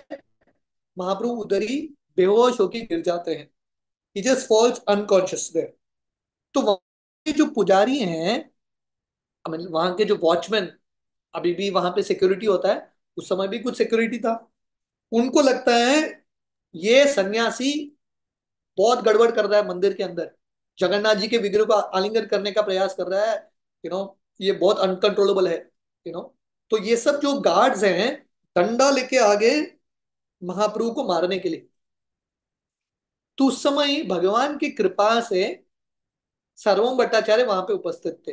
महाप्रभु उधर ही बेहोश होकर गिर जाते हैं। ही जस्ट फॉल्स अनकॉन्शियस देयर। तो वहां के जो पुजारी हैं, वहां के जो वॉचमैन, अभी भी वहां पे सिक्योरिटी होता है, उस समय भी कुछ सिक्योरिटी था, उनको लगता है ये सन्यासी बहुत गड़बड़ कर रहा है मंदिर के अंदर, जगन्नाथ जी के विग्रह को आलिंगन करने का प्रयास कर रहा है। ये बहुत अनकंट्रोलेबल है। यू नो तो ये सब जो गार्ड्स हैं डंडा लेके आगे महाप्रभु को मारने के लिए। तो उस समय भगवान की कृपा से सर्वम भट्टाचार्य वहां पे उपस्थित थे।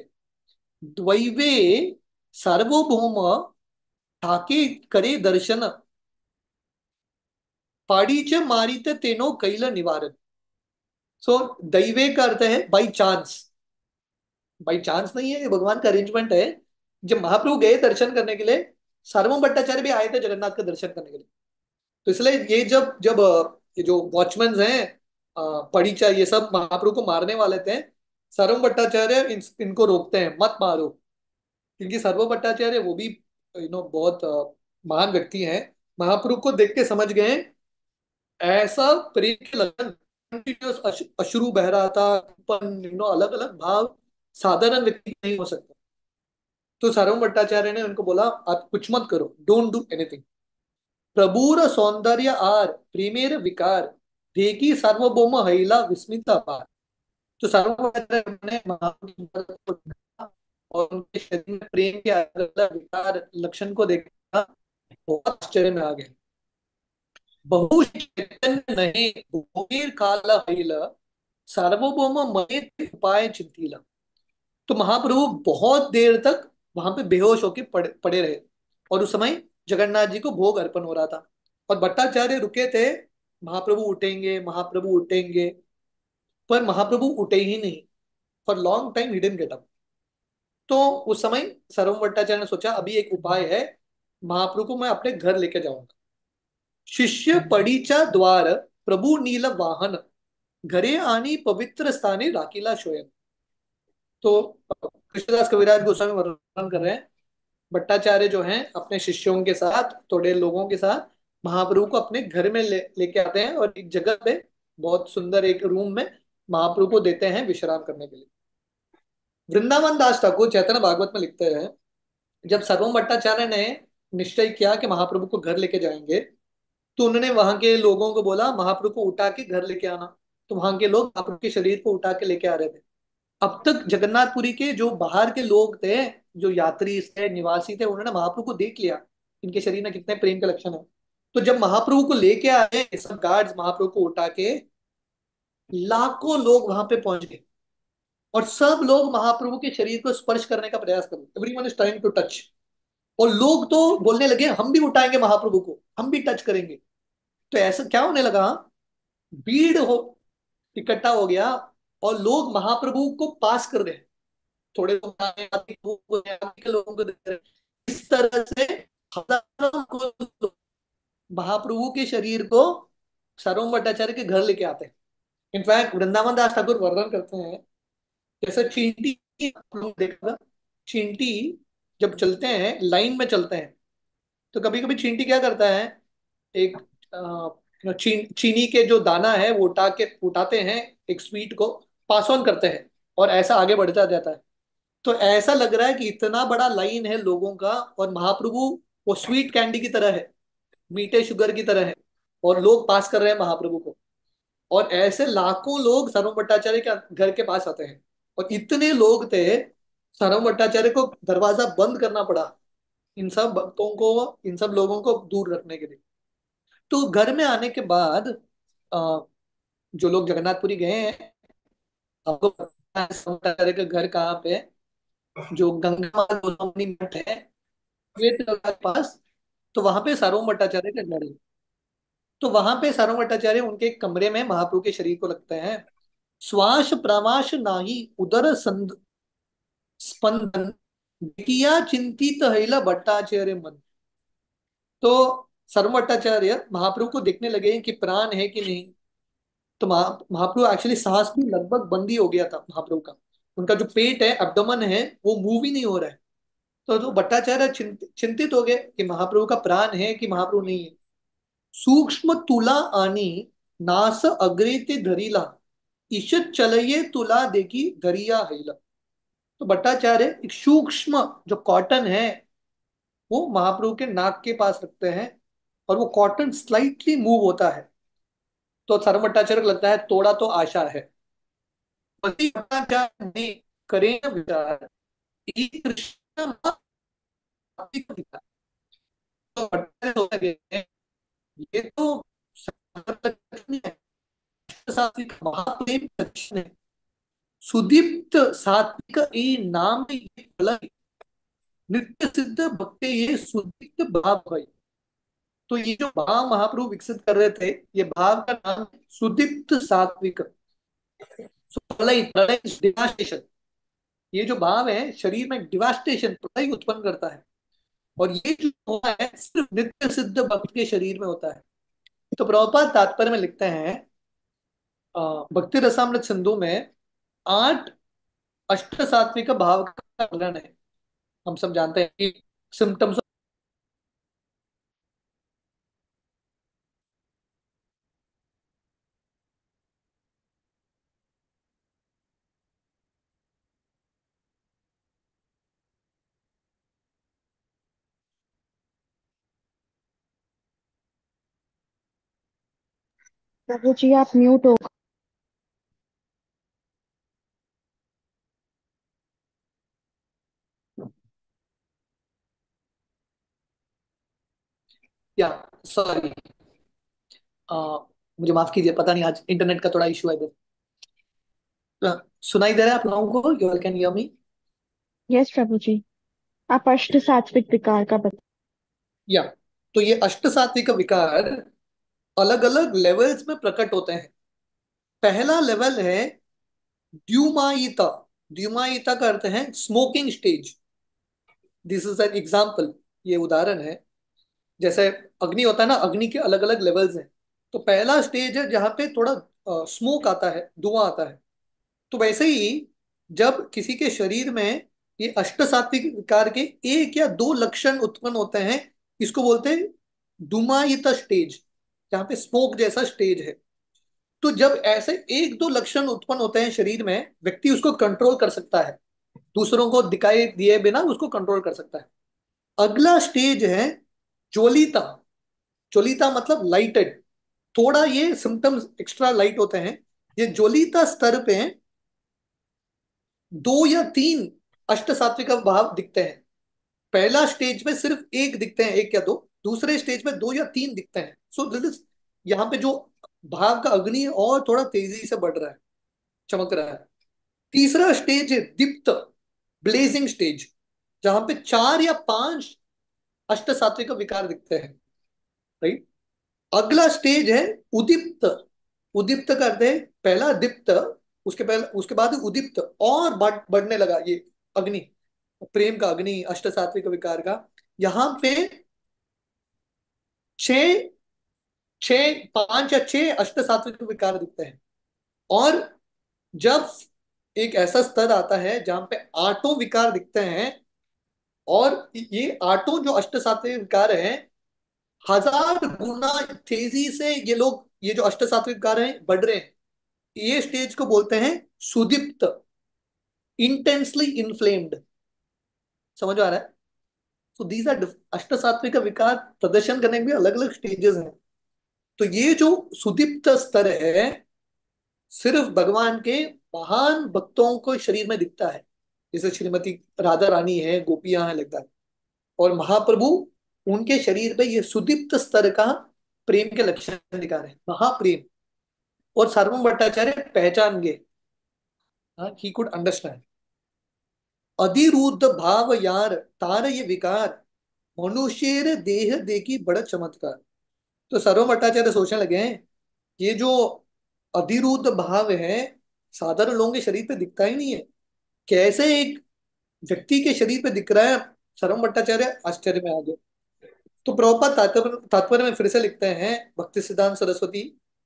द्वैवे सार्वभौम ठाके करे दर्शन, पाड़ीच मारित तेनो कैल निवारण। सो दैवे का अर्थ है बाई चांस। बाई चांस नहीं है, ये भगवान का अरेंजमेंट है। जब महाप्रभु गए दर्शन करने के लिए, सार्वभौम भट्टाचार्य भी आए थे जगन्नाथ का दर्शन करने के लिए। तो इसलिए ये जब जब ये जो वॉचमैन हैं, पड़ीचा, ये सब महाप्रभु को मारने वाले थे, सार्वभौम भट्टाचार्य इनको रोकते हैं, मत मारो। क्योंकि सर्व भट्टाचार्य वो भी बहुत महान व्यक्ति हैं। महाप्रभु को देख के समझ गए ऐसा प्रेम के लगन, कंटिन्यूअस अश्रु बह रहा था, अलग अलग भाव साधारण व्यक्ति नहीं हो सकता। तो सार्वभौम भट्टाचार्य ने उनको बोला आप कुछ मत करो, डोंट डू एनीथिंग। प्रभुर सौंदर्य आर प्रेमेर विकार, देखी सार्वभौम महिला विस्मित अपार। तो सार्वभौम भट्टाचार्य ने महाप्रभु की बात को देखा और उनके शरीर में प्रेम के अलग अलग विकार लक्षण को देखा, बहुत आश्चर्य में आ गए। बहु चैतन्य नहीं भूमिर काल हईल, सार्वभौम मयि उपाय चिंतीला। तो महाप्रभु बहुत देर तक वहां पे बेहोश होके पड़े रहे। और उस समय जगन्नाथ जी को भोग अर्पण हो रहा था और भट्टाचार्य रुके थे, महाप्रभु उठेंगे महाप्रभु उठेंगे, पर महाप्रभु उठे ही नहीं। For long time he didn't get up. तो उस समय सर्वम भट्टाचार्य ने सोचा अभी एक उपाय है, महाप्रभु को मैं अपने घर लेके जाऊंगा। शिष्य पडीचा द्वार प्रभु नील वाहन, घरे आनी पवित्र स्थाने राकीला शोयन। तो कृष्णदास कविराज गोस्वामी वर्णन कर रहे हैं, भट्टाचार्य जो हैं अपने शिष्यों के साथ, थोड़े लोगों के साथ महाप्रभु को अपने घर में लेके आते हैं और एक जगह पे, बहुत सुंदर एक रूम में महाप्रभु को देते हैं विश्राम करने के लिए। वृंदावन दास ठाकुर चैतन्य भागवत में लिखते हैं, जब सर्वम भट्टाचार्य ने निश्चय किया कि महाप्रभु को घर लेके जाएंगे, तो उन्होंने वहां के लोगों को बोला महाप्रभु को उठा के घर लेके आना। तो वहां के लोग महाप्रभु के शरीर को उठा के लेके आ रहे थे। अब तक जगन्नाथपुरी के जो बाहर के लोग थे, जो यात्री थे, निवासी थे, उन्होंने महाप्रभु को देख लिया इनके शरीर में कितने प्रेम के लक्षण है। तो जब महाप्रभु को लेके आए सब गार्ड्स महाप्रभु को उठा के, लाखों लोग वहां पे पहुंच गए और सब लोग महाप्रभु के शरीर को स्पर्श करने का प्रयास कर रहे, everyone is trying to touch. और लोग तो बोलने लगे हम भी उठाएंगे महाप्रभु को, हम भी टच करेंगे। तो ऐसा क्या होने लगा, भीड़ हो इकट्ठा हो गया और लोग महाप्रभु को पास कर रहे हैं। थोड़े लोग आगे आगे आगे के लोगों को देख रहे हैं। इस तरह से हजारों लोग महाप्रभु के शरीर को सार्वभौम भट्टाचार्य के घर लेके आते हैं। इनफैक्ट वृंदावन दास ठाकुर वर्णन करते हैं, जैसे चींटी, लोग देखा, चींटी जब चलते हैं लाइन में चलते हैं, तो कभी कभी चींटी क्या करता है, एक चीनी के जो दाना है वो उठाते हैं, एक स्वीट को पास ऑन करते हैं, और ऐसा आगे बढ़ता जाता है। तो ऐसा लग रहा है कि इतना बड़ा लाइन है लोगों का, और महाप्रभु वो स्वीट कैंडी की तरह है, मीठे शुगर की तरह है, और लोग पास कर रहे हैं महाप्रभु को। और ऐसे लाखों लोग सरव भट्टाचार्य के घर के पास आते हैं, और इतने लोग थे, सरव भट्टाचार्य को दरवाजा बंद करना पड़ा इन सब भक्तों को, इन सब लोगों को दूर रखने के लिए। तो घर में आने के बाद अ, जो लोग जगन्नाथपुरी गए हैं, आपको पता है सरव भट्टाचार्य का घर कहाँ पे है, जो गंगा माता गोसाउनी मठ है, श्वेत गंगा के पास। तो वहां पे सार्वभौम भट्टाचार्य का घर है। तो वहां पे सार्वभौम भट्टाचार्य उनके एक कमरे में महाप्रभु के शरीर को लगते हैं। श्वास प्रवास नाही उदर स्पंदन, किया चिंतित हैला भट्टाचार्य मन। तो सार्वभौम भट्टाचार्य महाप्रभु को देखने लगे कि प्राण है कि नहीं। तो महाप्रभु एक्चुअली सांस भी लगभग बंद ही हो गया था महाप्रभु का, उनका जो पेट है, एब्डोमेन है, वो मूव ही नहीं हो रहा है। तो भट्टाचार्य चिंतित हो गए कि महाप्रभु का प्राण है कि महाप्रभु नहीं है। सूक्ष्म तुला आणि नास अग्रे ते धरिला, ईशत चलये तुला देखी धरिया हैला। तो भट्टाचार्य एक सूक्ष्म जो कॉटन है वो महाप्रभु के नाक के पास रखते हैं, और वो कॉटन स्लाइटली मूव होता है। तो धर्म भट्टाचार्य को लगता है थोड़ा तो आशा है। वही भट्टाचार्य ने करें विचार, ई कृष्ण मात्रिक विचार। तो भट्टाचार्य सोचने लगे, ये तो नहीं है, सात्विक महाप्रेम दर्शन है, सुदीप्त सात्विक ये नाम ये फल, नित्य सिद्ध भक्ति ये सुदीप्त भाव है। तो ये जो भाव महाप्रभु विकसित कर रहे थे, ये भाव का नाम है सुदीप्त सात्विक। प्रलय, प्रलय डिवास्टेशन, ये जो भाव है शरीर में डिवास्टेशन, प्रलय उत्पन्न करता है। और ये जो होता है सिर्फ नित्य सिद्ध भक्त के शरीर में होता है। तो प्रभुपाद तात्पर्य में लिखते हैं, भक्ति रसामृत सिंधु में 8 अष्ट सात्विक भाव का वर्णन है। हम सब जानते हैं कि सिम्टम्स। प्रभु जी आप म्यूट हो। या सॉरी, मुझे माफ कीजिए, पता नहीं आज इंटरनेट का थोड़ा इशू है इधर। सुनाई दे रहा है आप लोगों को? You all can hear me? Yes Prabhu ji, आप अष्ट सात्विक विकार का बता। या तो ये अष्ट सात्विक विकार अलग अलग लेवल्स में प्रकट होते हैं। पहला लेवल है द्युमायिता। द्युमायिता का अर्थ है smoking stage. This is an example, ये उदाहरण है। जैसे अग्नि होता है ना, अग्नि के अलग अलग लेवल्स हैं। तो पहला स्टेज है जहाँ पे थोड़ा स्मोक आता है, धुआं आता है। तो वैसे ही जब किसी के शरीर में ये अष्ट सात्विक विकार के 1 या 2 लक्षण उत्पन्न होते हैं, इसको बोलते हैं धुमायित स्टेज, जहाँ पे स्मोक जैसा स्टेज है। तो जब ऐसे 1 2 लक्षण उत्पन्न होते हैं शरीर में, व्यक्ति उसको कंट्रोल कर सकता है, दूसरों को दिखाई दिए बिना उसको कंट्रोल कर सकता है। अगला स्टेज है ज्वलिता। ज्वलिता मतलब लाइटेड, थोड़ा ये सिम्टम्स एक्स्ट्रा लाइट होते हैं। ये ज्वलिता स्तर पे 2 या 3 अष्ट सात्विक भाव दिखते हैं। पहला स्टेज में सिर्फ एक दिखते हैं, 1 या 2। दूसरे स्टेज में 2 या 3 दिखते हैं। सो दिस इज, यहाँ पे जो भाव का अग्नि है और थोड़ा तेजी से बढ़ रहा है, चमक रहा है। तीसरा स्टेज है दीप्त, ब्लेजिंग स्टेज, जहां पे 4 या 5 अष्ट सात्विक विकार दिखते हैं। राइट। अगला स्टेज है उदीप्त। उदीप्त करते हैं पहला दीप्त, उसके पहले उसके बाद उदीप्त, और बढ़ने लगा ये अग्नि, प्रेम का अग्नि अष्ट सात्विक विकार का। यहाँ पे 5 या 6 अष्ट सात्विक विकार दिखते हैं। और जब एक ऐसा स्तर आता है जहां पे 8 विकार दिखते हैं, और ये आठों जो अष्ट सात्विक विकार हैं, 1000 गुना तेजी से ये लोग, ये जो अष्ट सात्विक विकार हैं, बढ़ रहे हैं। ये स्टेज को बोलते हैं सुदीप्त, इंटेंसली इन्फ्लेम्ड। समझ आ रहा है? तो दीज आर अष्ट सात्विक विकार प्रदर्शन करने के भी अलग अलग स्टेजेस हैं। तो ये जो सुदीप्त स्तर है, सिर्फ भगवान के महान भक्तों को शरीर में दिखता है। जैसे श्रीमती राधा रानी है, गोपियां हैं, लगता है। और महाप्रभु, उनके शरीर पे ये सुदीप्त स्तर का प्रेम के लक्षण दिखा रहे हैं, महाप्रेम। और सार्वभौम भट्टाचार्य पहचान गए, ही कुड अंडरस्टैंड। अधिरुद्ध भाव यार तार ये विकार, मनुष्य देह देखी बड़ा चमत्कार। तो सर्व भट्टाचार्य सोचने लगे हैं, ये जो अधिरुद्ध भाव है, साधारण लोगों के शरीर पे दिखता ही नहीं है, कैसे एक व्यक्ति के शरीर पे दिख रहा है। सर्व भट्टाचार्य आश्चर्य में आ गए। तो प्रभुपाद तात्पर्य तात्पर्य में फिर से लिखते हैं, भक्ति सिद्धांत सरस्वती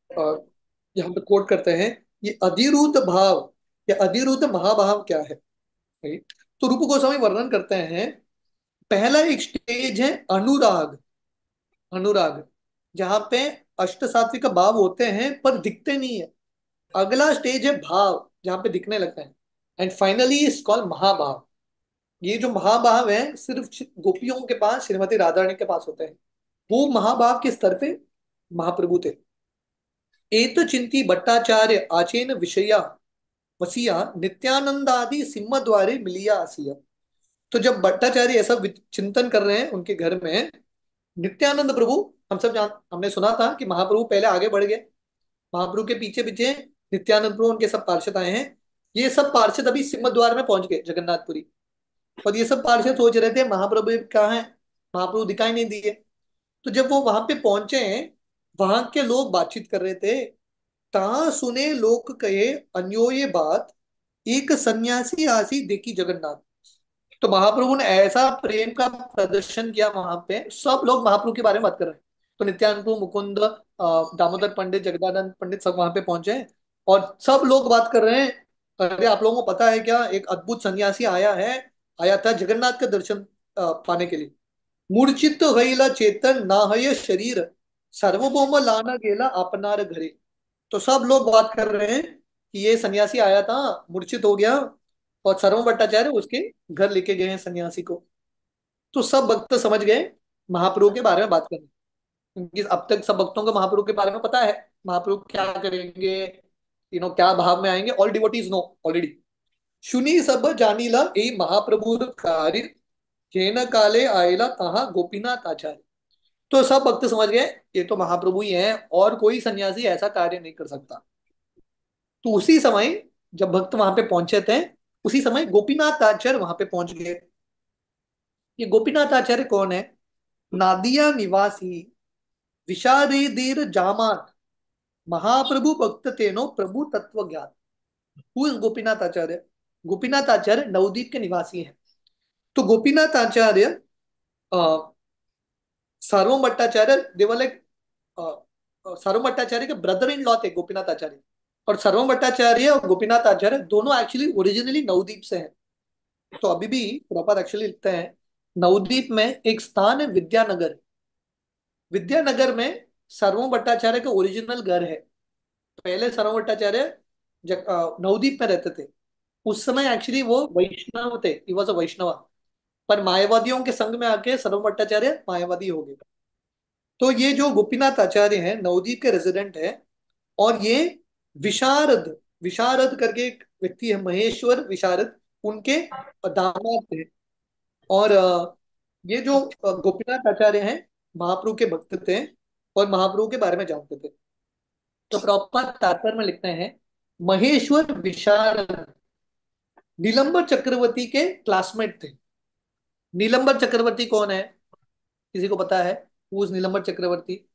और यहाँ पे कोट करते हैं, ये अधिरुद्ध भाव या अधिरुद्ध महाभाव क्या है। राइट? तो रूप गोस्वामी वर्णन करते हैं, पहला एक स्टेज है अनुराग। अनुराग जहां पे अष्ट सात्विक भाव होते हैं पर दिखते नहीं है। अगला स्टेज है भाव, जहां पे दिखने लगते हैं। And finally is called mahabhava. ये जो महाभाव है, सिर्फ गोपियों के पास, श्रीमती राधा रानी के पास होते हैं। वो महाभाव के स्तर पे महाप्रभु थे। एत चिंती भट्टाचार्य आचेन विषया वसिया नित्यानंदादि सिंह द्वारे मिलिया आसिया। तो जब भट्टाचार्य ऐसा चिंतन कर रहे हैं उनके घर में, नित्यानंद प्रभु, हम सब हमने सुना था कि महाप्रभु पहले आगे बढ़ गए, महाप्रभु के पीछे पीछे नित्यानंद प्रभु, उनके सब पार्षद आए हैं। ये सब पार्षद अभी सिंह द्वार में पहुंच गए, जगन्नाथपुरी। और ये सब पार्षद सोच रहे थे महाप्रभु कहाँ है, महाप्रभु दिखाई नहीं दिए। तो जब वो वहां पे पहुंचे, वहां के लोग बातचीत कर रहे थे। ता सुने लोक कहे अन्यो ये बात, एक सन्यासी आसी देखी जगन्नाथ। तो महाप्रभु ने ऐसा प्रेम का प्रदर्शन किया वहां पे, सब लोग महाप्रभु के बारे में बात कर रहे हैं। तो नित्यानंद प्रभु, मुकुंद, दामोदर पंडित, जगदानंद पंडित सब वहां पे पहुंचे हैं। और सब लोग बात कर रहे हैं, अरे आप लोगों को पता है क्या, एक अद्भुत सन्यासी आया है, आया था जगन्नाथ का दर्शन पाने के लिए। मूर्छित हईला चेतन ना है शरीर, सार्वभौम लाना गेला अपनार घरे। तो सब लोग बात कर रहे हैं कि ये सन्यासी आया था, मूर्छित हो गया, और सर्व भट्टाचार्य उसके घर लेके गए हैं सन्यासी को। तो सब भक्त समझ गए महाप्रभु के बारे में बात करनी, क्योंकि अब तक सब भक्तों को महाप्रभु के बारे में पता है, महाप्रभु क्या करेंगे, क्या भाव में आएंगे, ऑल डिवोटीज नो ऑलरेडी। सुनी सब जानीला ए महाप्रभु कार्य, जेन काले आएला तहा गोपीनाथ आचार्य। तो सब भक्त समझ गए, ये तो महाप्रभु ही हैं, और कोई सन्यासी ऐसा कार्य नहीं कर सकता। तो उसी समय जब भक्त वहां पे पहुंचे थे, उसी समय गोपीनाथ आचार्य वहां पे पहुंच गए। ये गोपीनाथ आचार्य कौन है? नादिया निवासी विशारेदीर जामात, महाप्रभु भक्त तेनो प्रभु तत्व ज्ञात। हु इज गोपीनाथ आचार्य? गोपीनाथ आचार्य नवदीप के निवासी हैं। तो गोपीनाथ आचार्य, सार्वभौम भट्टाचार्य, देवर लाइक, सार्वभौम भट्टाचार्य के ब्रदर इन लॉ थे गोपीनाथ आचार्य। और सार्वभौम भट्टाचार्य और गोपीनाथ आचार्य दोनों एक्चुअली ओरिजिनली नवदीप से हैं। तो अभी भी प्रॉपर एक्चुअली लिखते हैं, नवदीप में एक स्थान है विद्यानगर। विद्यानगर में सार्वभौम भट्टाचार्य का ओरिजिनल घर है। पहले सार्वभौम भट्टाचार्य नवदीप में रहते थे। उस समय एक्चुअली वो वैष्णव थे, ही वॉज अ वैष्णव। पर मायावादियों के संग में आके सार्वभौम भट्टाचार्य मायावादी हो गए। तो ये जो गोपीनाथ आचार्य हैं, नवदीप के रेजिडेंट है। और ये विशारद, विशारद करके एक व्यक्ति है, महेश्वर विशारद, उनके दामाद थे। और ये जो गोपीनाथ आचार्य हैं, महाप्रभु के भक्त थे और महाप्रभु के बारे में जानते थे। तो प्रॉपर तात्पर्य में लिखते हैं, महेश्वर विशारद नीलंबर चक्रवर्ती के क्लासमेट थे। नीलंबर चक्रवर्ती कौन है? किसी को पता है? हु इज नीलंबर चक्रवर्ती?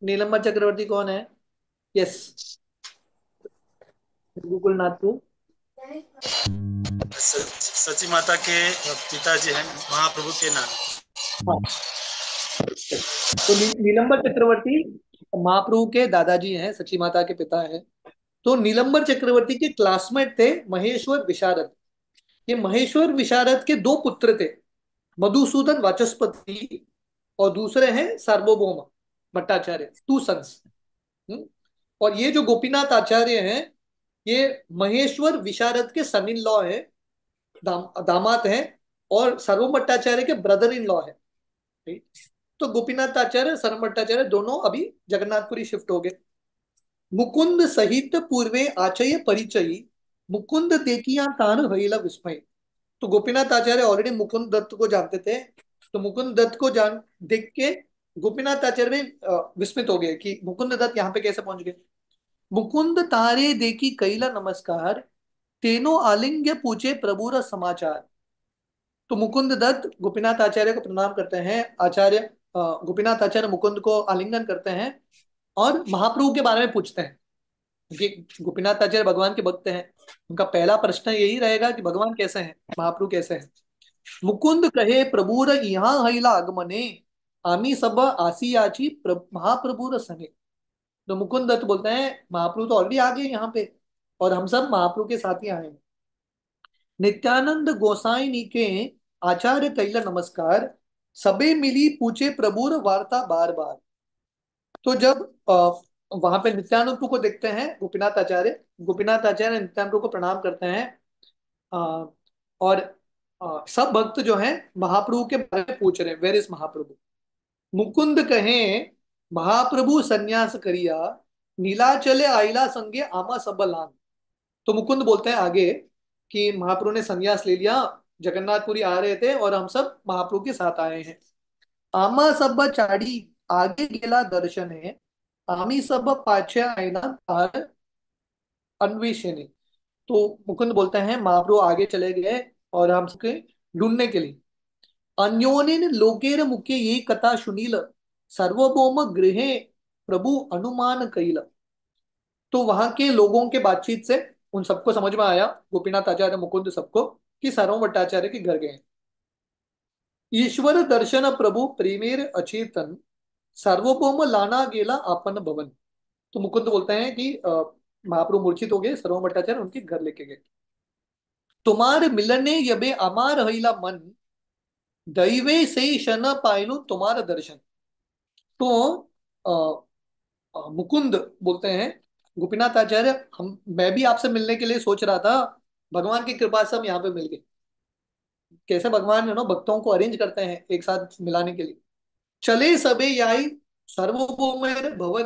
नीलंबर चक्रवर्ती कौन है? यस, गोकुल नाथ को। सची माता के पिताजी हैं, महाप्रभु के नाम। हाँ, तो नीलंबर चक्रवर्ती महाप्रभु के दादाजी हैं, सची माता के पिता हैं। तो नीलंबर चक्रवर्ती के क्लासमेट थे महेश्वर विशारद। ये महेश्वर विशारद के दो पुत्र थे, मधुसूदन वाचस्पति और दूसरे हैं सार्वभौम भट्टाचार्य, टू सन्स। और ये जो गोपीनाथ आचार्य हैं, ये महेश्वर विशारद के सन इन लॉ है, दामाद है, और सर्वम भट्टाचार्य के ब्रदर इन लॉ है। ठीक? तो गोपीनाथ आचार्य सर्वम भट्टाचार्य दोनों अभी जगन्नाथपुरी शिफ्ट हो गए। मुकुंद सहित पूर्वे आचय परिचयी, मुकुंद देखिया तान हईला विस्मय। तो गोपीनाथ आचार्य ऑलरेडी मुकुंद दत्त को जानते थे, तो मुकुंद दत्त को जान देख के गोपीनाथ आचार्य में विस्मित हो गए कि मुकुंद दत्त यहाँ पे कैसे पहुंच गए। मुकुंद तारे देखी कैला नमस्कार, तेनो आलिंग्य पूछे प्रभुर समाचार। तो मुकुंद दत्त गोपीनाथ आचार्य को प्रणाम करते हैं, आचार्य गोपीनाथ आचार्य मुकुंद को आलिंगन करते हैं और महाप्रभु के बारे में पूछते हैं, क्योंकि गोपीनाथ आचार्य भगवान के भक्त हैं। उनका पहला प्रश्न यही रहेगा कि भगवान कैसे हैं, महाप्रभु कैसे हैं। मुकुंद कहे प्रभुर यहाँ हईला आगमने, आमी सब आसियाची महाप्रभुर सने। तो मुकुंद दत्त बोलते हैं महाप्रभु तो ऑलरेडी आ गए यहाँ पे, और हम सब महाप्रभु के साथ ही आए हैं। नित्यानंद गोसाई के आचार्य कैला नमस्कार, सबे मिली पूछे प्रभुर वार्ता बार बार। तो जब वहां पे नित्यानंद को देखते हैं गोपीनाथ आचार्य नित्यानंद को प्रणाम करते हैं, अ, और सब भक्त जो हैं महाप्रभु के बारे में पूछ रहे हैं, वेर इज महाप्रभु। मुकुंद कहे महाप्रभु संन्यास करिया, नीलाचले आइला संगे आमा सब लान। तो मुकुंद बोलते हैं आगे कि महाप्रभु ने संन्यास ले लिया, जगन्नाथपुरी आ रहे थे और हम सब महाप्रभु के साथ आए हैं। आमा सब चाड़ी आगे गेला दर्शन है, आमी सब पाछे आईना तार अन्वेषण। तो मुकुंद बोलते हैं महाप्रभु आगे चले गए और हम सबके ढूंढने के लिए। अन्योन्य लोकेर मुख्य ये कथा सुनील, सार्वभौम गृहे प्रभु अनुमान कैल। तो वहां के लोगों के बातचीत से उन सबको समझ में आया, गोपीनाथ आचार्य मुकुंद सबको, कि सार्वभौम भट्टाचार्य के घर गए। ईश्वर दर्शन प्रभु प्रेमेर अचेतन, सार्वभौम लाना गेला आपन भवन। तो मुकुंद बोलते हैं कि महाप्रभु मूर्छित हो गए, सार्वभौम भट्टाचार्य उनके घर लेके गए। तुम्हारे मिलने यबे अमार हईला मन, दैवे से शन पायनु तुम्हारा दर्शन। तो मुकुंद बोलते हैं गोपीनाथ आचार्य, हम मैं भी आपसे मिलने के लिए सोच रहा था, भगवान की कृपा से हम यहाँ पे मिल गए। कैसे भगवान भक्तों को अरेंज करते हैं एक साथ मिलाने के लिए। चले सबे याई सर्वभौम भवन,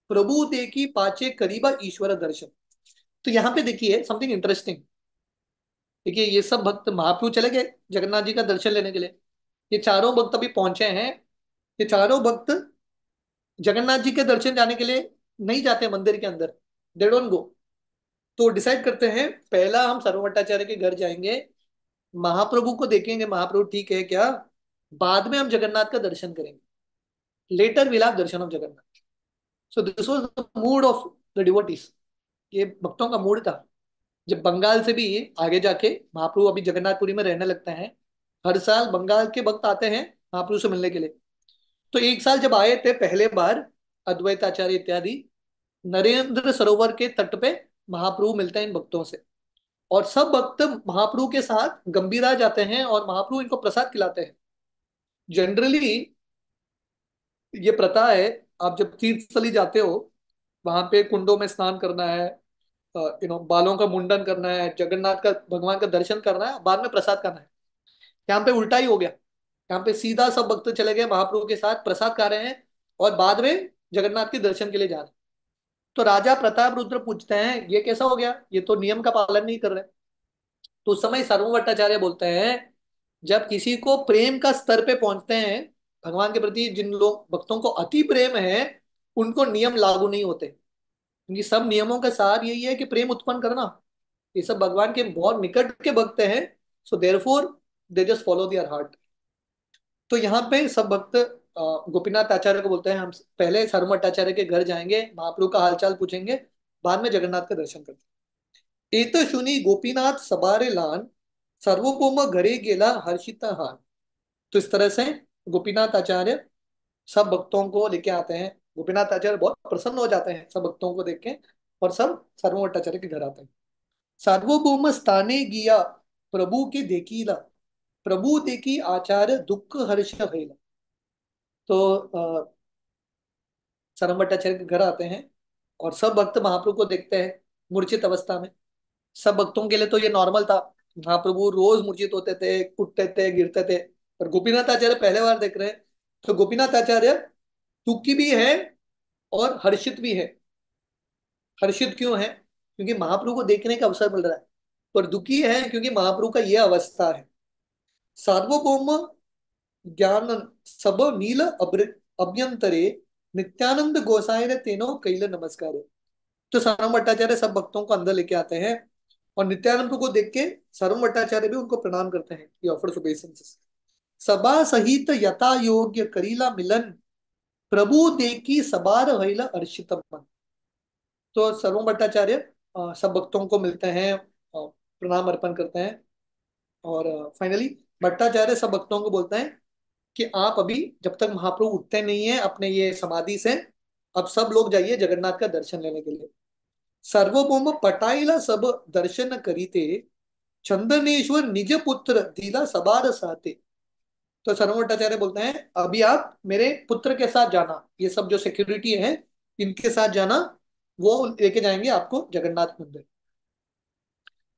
प्रभु देखी पाचे करीबा ईश्वर दर्शन। तो यहाँ पे देखिए समथिंग इंटरेस्टिंग। देखिए ये सब भक्त महाप्रभु चले गए जगन्नाथ जी का दर्शन लेने के लिए, ये चारों भक्त अभी पहुंचे हैं। ये चारों भक्त जगन्नाथ जी के दर्शन जाने के लिए नहीं जाते मंदिर के अंदर, दे डोंट गो। तो डिसाइड करते हैं पहला हम सर्व भट्टाचार्य के घर जाएंगे, महाप्रभु को देखेंगे महाप्रभु ठीक है क्या, बाद में हम जगन्नाथ का दर्शन करेंगे। Later will have darshan of Jagannath. So this was the mood of the devotees. ये भक्तों का मूड था। जब बंगाल से भी आगे जाके महाप्रभु अभी जगन्नाथपुरी में रहने लगते हैं, हर साल बंगाल के भक्त आते हैं महाप्रभु से मिलने के लिए। तो एक साल जब आए थे पहले बार, अद्वैत आचार्य इत्यादि नरेंद्र सरोवर के तट पे महाप्रभु मिलते हैं इन भक्तों से, और सब भक्त महाप्रभु के साथ गंभीरा जाते हैं और महाप्रभु इनको प्रसाद खिलाते हैं। जनरली ये प्रथा है, आप जब तीर्थ स्थली जाते हो वहां पे कुंडों में स्नान करना है, बालों का मुंडन करना है, जगन्नाथ का भगवान का दर्शन करना है, बाद में प्रसाद करना है। यहाँ पे उल्टा ही हो गया, यहाँ पे सीधा सब भक्त चले गए महाप्रभु के साथ प्रसाद खा रहे हैं और बाद में जगन्नाथ के दर्शन के लिए जा रहे हैं। तो राजा प्रताप रुद्र पूछते हैं ये कैसा हो गया, ये तो नियम का पालन नहीं कर रहे। तो उस समय सर्व भट्टाचार्य बोलते हैं जब किसी को प्रेम का स्तर पे पहुंचते हैं, भगवान के प्रति जिन लोग भक्तों को अति प्रेम है, उनको नियम लागू नहीं होते, क्योंकि सब नियमों का सार यही है कि प्रेम उत्पन्न करना। ये सब भगवान के बहुत निकट के भक्त हैं, so therefore they just follow their heart. तो यहाँ पे सब भक्त गोपीनाथ आचार्य को बोलते हैं हम पहले सर्वमठ आचार्य के घर जाएंगे, महाप्रभु का हालचाल पूछेंगे, बाद में जगन्नाथ का दर्शन करते। एत शुनी गोपीनाथ सबारे लान, सर्वभौम घरे गेला हर्षित हान। तो इस तरह से गोपीनाथ आचार्य सब भक्तों को लेके आते हैं। गोपीनाथ आचार्य बहुत प्रसन्न हो जाते हैं सब भक्तों को देख के, और सब सार्वभौम भट्टाचार्य के घर आते हैं। सार्वभौम स्थाने गिया प्रभु के देखीला, प्रभु देखी आचार्य दुख हर्ष भइला। तो सार्वभौम भट्टाचार्य के घर आते हैं और सब भक्त महाप्रभु को देखते हैं मूर्छित अवस्था में। सब भक्तों के लिए तो ये नॉर्मल था, महाप्रभु रोज मूर्छित होते थे, उठते थे, गिरते थे। पर गोपीनाथ आचार्य पहले बार देख रहे हैं, तो गोपीनाथ आचार्य दुखी भी है और हर्षित भी है। हर्षित क्यों है? क्योंकि महाप्रभु को देखने का अवसर मिल रहा है। पर दुखी है क्योंकि महाप्रभु का यह अवस्था है। सार्वभौम ज्ञान सब नील अभ्यंतरे नित्यानंद गोसाई ने तेनो कैल नमस्कार। तो सारंग भट्टाचार्य सब भक्तों को अंदर लेके आते हैं और नित्यानंद को देख के सारंग भट्टाचार्य भी उनको प्रणाम करते हैं। ये ऑफर्स ओबेइसेंस। सभा सहित यथा योग्य करीला मिलन, प्रभु देखी सबार हईला अर्षित मन। तो सर्वम भट्टाचार्य सब भक्तों को मिलते हैं, प्रणाम अर्पण करते हैं और फाइनली भट्टाचार्य सब भक्तों को बोलते हैं कि आप अभी जब तक महाप्रभु उठते नहीं है अपने ये समाधि से, अब सब लोग जाइए जगन्नाथ का दर्शन लेने के लिए। सर्वभौम पटाईला सब दर्शन करीते, चंदनेश्वर निज पुत्र दिला सबार साथे। तो सर्वम भट्टाचार्य बोलते हैं अभी आप मेरे पुत्र के साथ जाना, ये सब जो सिक्योरिटी है इनके साथ जाना, वो लेके जाएंगे आपको जगन्नाथ मंदिर।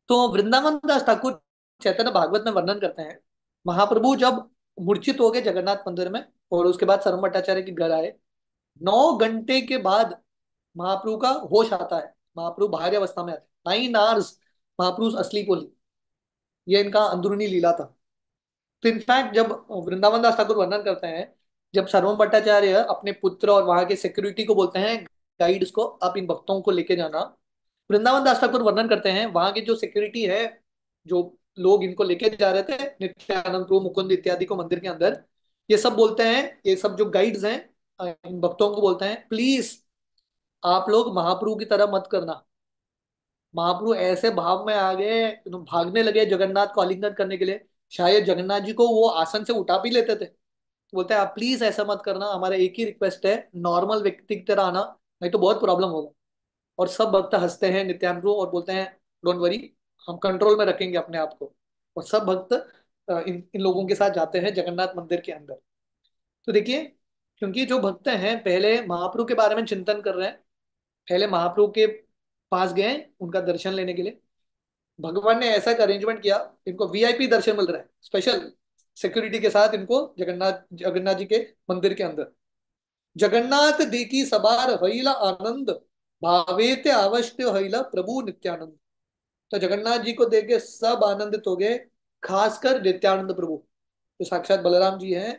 तो वृंदावन दास ठाकुर चैतन्य भागवत में वर्णन करते हैं, महाप्रभु जब मूर्छित हो गए जगन्नाथ मंदिर में और उसके बाद सर्वम भट्टाचार्य के घर आए, 9 घंटे के बाद महाप्रभु का होश आता है। महाप्रभु बाहरी अवस्था में आते हैं। 9 आवर्स महाप्रभु असली बोली, ये इनका अंदरूनी लीला था। तो इनफैक्ट जब वृंदावन दास ठाकुर वर्णन करते हैं, जब सर्वम भट्टाचार्य अपने पुत्र और वहां के सिक्योरिटी को बोलते हैं गाइड्स को, आप इन भक्तों को लेके जाना, वृंदावन दास ठाकुर वर्णन करते हैं वहां की जो सिक्योरिटी है, जो लोग इनको लेके जा रहे थे नित्यानंद प्रभु मुकुंद इत्यादि को मंदिर के अंदर, ये सब बोलते हैं, ये सब जो गाइड्स हैं इन भक्तों को बोलते हैं प्लीज आप लोग महाप्रभु की तरह मत करना। महाप्रभु ऐसे भाव में आ गए, भागने लगे जगन्नाथ को आलिंगन करने के लिए, शायद जगन्नाथ जी को वो आसन से उठा भी लेते थे। बोलते हैं आप प्लीज ऐसा मत करना, हमारा एक ही रिक्वेस्ट है, नॉर्मल व्यक्ति की तरह आना, नहीं तो बहुत प्रॉब्लम होगा। और सब भक्त हंसते हैं नित्यानंद प्रभु और बोलते हैं डोंट वरी, हम कंट्रोल में रखेंगे अपने आप को। और सब भक्त इन लोगों के साथ जाते हैं जगन्नाथ मंदिर के अंदर। तो देखिए, क्योंकि जो भक्त हैं पहले महाप्रभु के बारे में चिंतन कर रहे हैं, पहले महाप्रभु के पास गए उनका दर्शन लेने के लिए, भगवान ने ऐसा एक अरेंजमेंट किया, इनको वीआईपी दर्शन मिल रहा है स्पेशल सिक्योरिटी के साथ इनको जगन्नाथ जगन्नाथ जी के मंदिर के अंदर। जगन्नाथ देखी सबार हईला आनंद, भावेते अवश्य हईला प्रभु नित्यानंद। तो जगन्नाथ जी को देख के सब आनंदित हो गए, खासकर नित्यानंद प्रभु जो साक्षात बलराम जी हैं,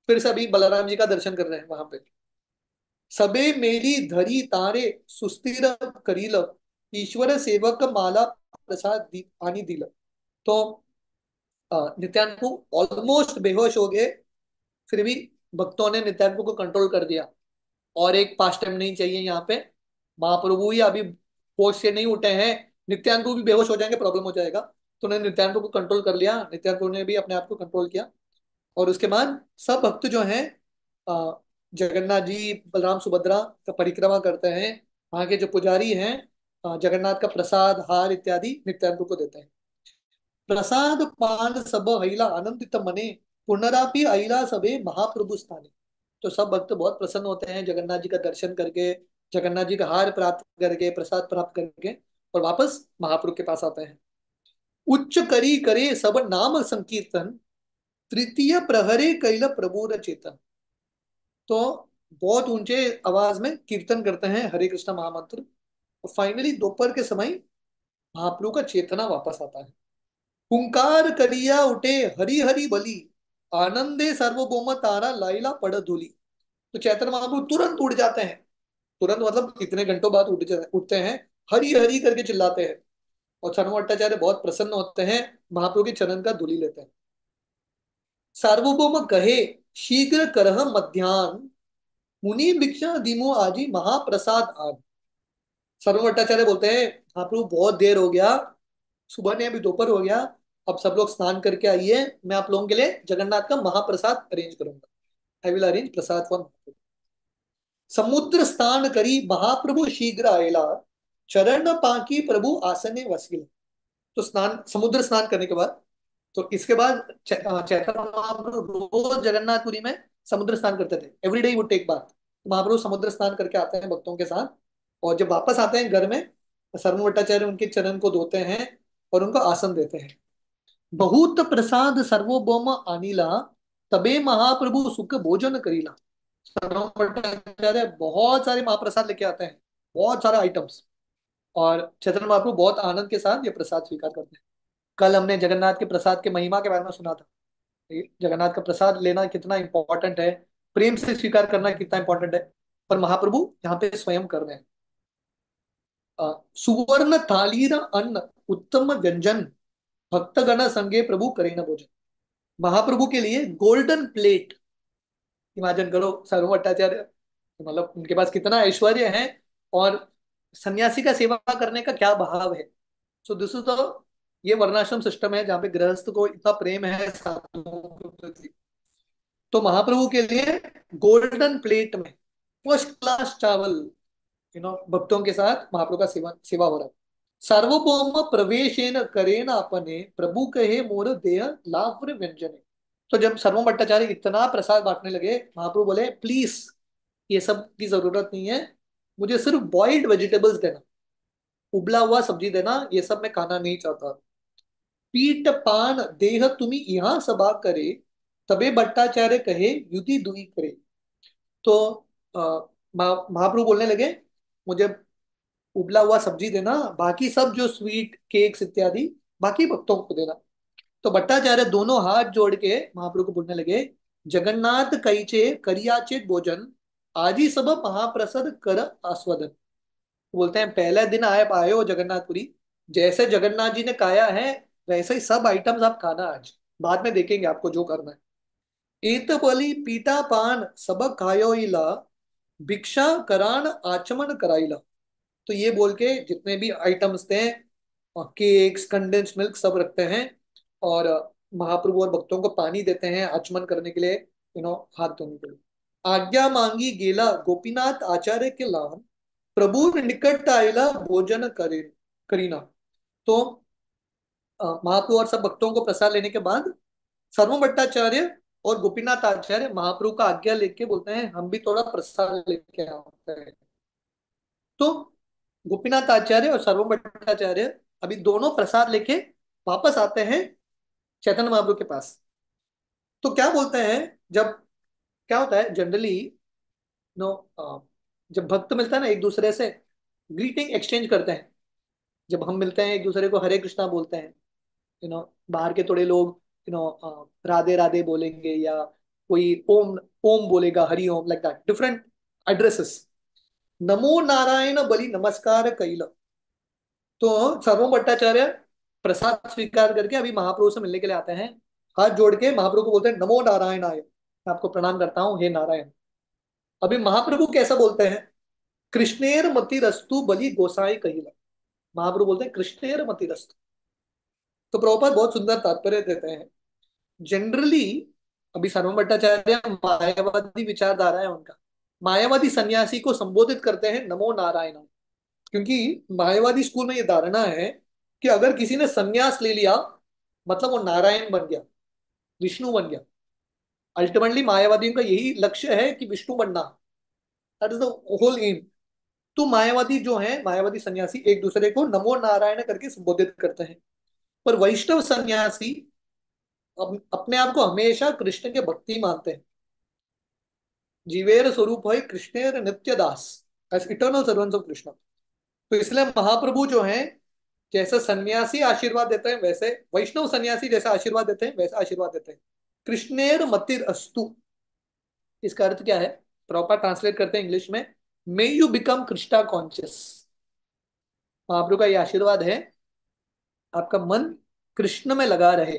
फिर सभी बलराम जी का दर्शन कर रहे हैं वहां पे। सबे मेरी धरी तारे सुस्थिर करील, ईश्वर सेवक माला प्रसाद आनी दिल। तो नित्यानंद ऑलमोस्ट बेहोश हो गए, फिर भी भक्तों ने नित्यानंद को कंट्रोल कर दिया। और एक पास टाइम नहीं चाहिए यहाँ पे, महाप्रभु ही अभी होश से नहीं उठे हैं, नित्यानंद भी बेहोश हो जाएंगे, प्रॉब्लम हो जाएगा। तो उन्होंने नित्यानंद को कंट्रोल कर लिया, नित्यानंद ने भी अपने आप को कंट्रोल किया। और उसके बाद सब भक्त जो हैं जगन्नाथ जी बलराम सुभद्रा का परिक्रमा करते हैं, वहां के जो पुजारी हैं जगन्नाथ का प्रसाद हार इत्यादि नित्यानंद को देते हैं। प्रसाद पान सब हईला आनंदित मने, पुनरापि अहिला सबे महाप्रभु स्थाने। तो सब भक्त बहुत प्रसन्न होते हैं जगन्नाथ जी का दर्शन करके, जगन्नाथ जी का हार प्राप्त करके, प्रसाद प्राप्त करके, और वापस महाप्रभु के पास आते हैं। उच्च करी करे सब नाम संकीर्तन, तृतीय प्रहरे कैल प्रभु चेतन। तो बहुत ऊंचे आवाज में कीर्तन करते हैं हरे कृष्ण महामंत्र, और फाइनली दोपहर के समय महाप्रभु का चेतना वापस आता है। हुंकार करिया उठे हरि हरि बलि, आनंदे सार्वभौम तारा लाइला पड़ धूली। तो चैतन्य महाप्रभु तुरंत उठ जाते हैं, तुरंत मतलब कितने घंटों बाद उठते हैं, हरि हरि करके चिल्लाते हैं। और सर्वभौम भट्टाचार्य बहुत प्रसन्न होते हैं, महाप्रभु के चरण का धूली लेते हैं। सार्वभौम कहे शीघ्र करह मध्यान, मुनि भिक्षा दिमो आजी महाप्रसाद आद। सर्वभौम भट्टाचार्य बोलते हैं महाप्रभु बहुत देर हो गया, सुबह ने अभी दोपहर हो गया, अब सब लोग स्नान करके आइए, मैं आप लोगों के लिए जगन्नाथ का महाप्रसाद अरेंज करूंगा। I will arrange Prasad for. समुद्र स्नान करी महाप्रभु शीघ्र आयला, चरण पाकी प्रभु आसने वसीला। तो स्नान, समुद्र स्नान करने के बाद, तो इसके बाद चैतन्य महाप्रभु रोज जगन्नाथपुरी में समुद्र स्नान करते थे। Every day would take bath. महाप्रभु समुद्र स्नान करके आते हैं भक्तों के साथ, और जब वापस आते हैं घर में, सर्व भट्टाचार्य उनके चरण को धोते हैं और उनको आसन देते हैं। बहुत प्रसाद सर्वभौम अनिला, तबे महाप्रभु सुख भोजन करीला। सर्व भट्टाचार्य बहुत सारे महाप्रसाद लेके आते हैं, बहुत सारे आइटम्स, और चैतन्य महाप्रभु बहुत आनंद के साथ ये प्रसाद स्वीकार करते हैं। कल हमने जगन्नाथ के प्रसाद के महिमा के बारे में सुना था। जगन्नाथ का प्रसाद लेना कितना इंपॉर्टेंट है, प्रेम से स्वीकार करना कितना इंपॉर्टेंट है, पर महाप्रभु यहाँ पे स्वयं कर रहे हैं। सुवर्ण थालीर अन्न उत्तम व्यंजन, भक्तगण संगे प्रभु करे न भोजन। महाप्रभु के लिए गोल्डन प्लेट, इमेजिन करो सर्व भट्टाचार्य, मतलब उनके पास कितना ऐश्वर्य है, और सन्यासी का सेवा करने का क्या भाव है। सो दिस इज द, ये वर्णाश्रम सिस्टम है जहाँ पे गृहस्थ को इतना प्रेम है साधुओं के प्रति। तो महाप्रभु के लिए गोल्डन प्लेट में फर्स्ट क्लास चावल, भक्तों के साथ महाप्रभु का सेवा हो रहा है। सार्वभौम प्रवेशेन करेन अपने, प्रभु कहे मोर देह लाव्र व्यंजने। तो जब सर्व भट्टाचार्य इतना प्रसाद बांटने लगे, महाप्रभु बोले प्लीज ये सब की जरूरत नहीं है, मुझे सिर्फ बॉइल्ड वेजिटेबल्स देना, उबला हुआ सब्जी देना, ये सब मैं खाना नहीं चाहता। पीठ पान देह तुम्ही यहाँ सभा करे, तबे भट्टाचार्य कहे युति दुई करे। तो अ, महाप्रभु बोलने लगे मुझे उबला हुआ सब्जी देना, बाकी सब जो स्वीट केक्स इत्यादि बाकी भक्तों को देना। तो भट्टाचार्य दोनों हाथ जोड़ के महाप्रभु को बोलने लगे, जगन्नाथ कैचे करियाचे भोजन, आदि सब महाप्रसाद कर आस्वादन। बोलते हैं पहले दिन आए हो जगन्नाथपुरी, जैसे जगन्नाथ जी ने खाया है वैसे ही सब आइटम्स आप खाना आज, बाद में देखेंगे आपको जो करना है। एत बलि पीता पान सब खायो इला, भिक्षा करान आचमन कराइला। तो ये बोल के जितने भी आइटम्स थे, केक्स कंडेंस मिल्क सब रखते हैं, और महाप्रभु और भक्तों को पानी देते हैं आचमन करने के लिए, हाथ धोने के लिए। आज्ञा मांगी गेला गोपीनाथ आचार्य के लान, प्रभु निकट आयला भोजन करे करीना। तो महाप्रभु और सब भक्तों को प्रसाद लेने के बाद सर्व भट्टाचार्य और गोपीनाथ आचार्य महाप्रभु का आज्ञा लेके बोलते हैं हम भी थोड़ा प्रसाद लेके आते हैं। तो गोपीनाथ आचार्य और सर्व भट्टाचार्य अभी दोनों प्रसाद लेके वापस आते हैं चैतन्य महाप्रभु के पास। तो क्या बोलते हैं, जब क्या होता है जनरली, नो जब भक्त मिलता है ना एक दूसरे से, ग्रीटिंग एक्सचेंज करते हैं। जब हम मिलते हैं एक दूसरे को हरे कृष्णा बोलते हैं, बाहर के थोड़े लोग राधे राधे बोलेंगे, या कोई ओम ओम बोलेगा, हरि ओम, लाइक दैट, डिफरेंट एड्रेसेस। नमो नारायण बलि नमस्कार कैल। तो सर्व भट्टाचार्य प्रसाद स्वीकार करके अभी महाप्रभु से मिलने के लिए आते हैं, हाथ जोड़ के महाप्रभु को बोलते हैं नमो नारायण आय, मैं आपको प्रणाम करता हूँ हे नारायण। अभी महाप्रभु कैसा बोलते हैं, कृष्णेर मतिरस्तु बलि गोसाई कहिला। महाप्रभु बोलते हैं कृष्णेर मतिरस्तु। तो प्रभुपाद बहुत सुंदर तात्पर्य देते हैं। जनरली अभी सर्व भट्टाचार्य मायावादी विचारधारा है उनका, मायावादी सन्यासी को संबोधित करते हैं नमो नारायण, क्योंकि मायावादी स्कूल में ये धारणा है कि अगर किसी ने सन्यास ले लिया मतलब वो नारायण बन गया, विष्णु बन गया। अल्टीमेटली मायावादियों का यही लक्ष्य है कि विष्णु बनना, that is the whole aim. तो मायावादी जो है, मायावादी सन्यासी एक दूसरे को नमो नारायण करके संबोधित करते हैं। पर वैष्णव सन्यासी अपने आप को हमेशा कृष्ण के भक्ति मानते हैं। जीवेर स्वरूप है कृष्णेर नित्य दास, as eternal servants of Krishna. तो इसलिए महाप्रभु जो है, जैसे सन्यासी आशीर्वाद देते हैं वैसे वैष्णव सन्यासी जैसा आशीर्वाद देते हैं वैसा आशीर्वाद देते हैं। कृष्णेर मतिर अस्तु, इसका अर्थ क्या है, प्रॉपर ट्रांसलेट करते हैं इंग्लिश में, may you become Krishna conscious. Mahaprabhu का ये आशीर्वाद है आपका मन कृष्ण में लगा रहे।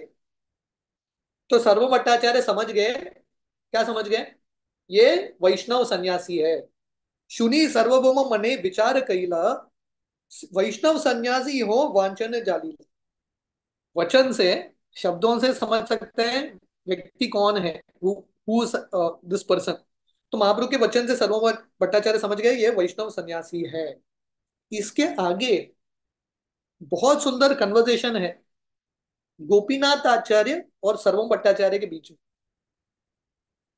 तो सर्व भट्टाचार्य समझ गए, क्या समझ गए, ये वैष्णव सन्यासी है। शुनि सर्वभौम मने विचार कैला, वैष्णव सन्यासी हो वांछन जाली। वचन से, शब्दों से समझ सकते हैं व्यक्ति कौन है, दिस पर्सन। तो महाप्रभु के वचन से सर्वम भट्टाचार्य समझ गए ये वैष्णव सन्यासी है। इसके आगे बहुत सुंदर कन्वर्सेशन है गोपीनाथ आचार्य और सर्वम भट्टाचार्य के बीच में,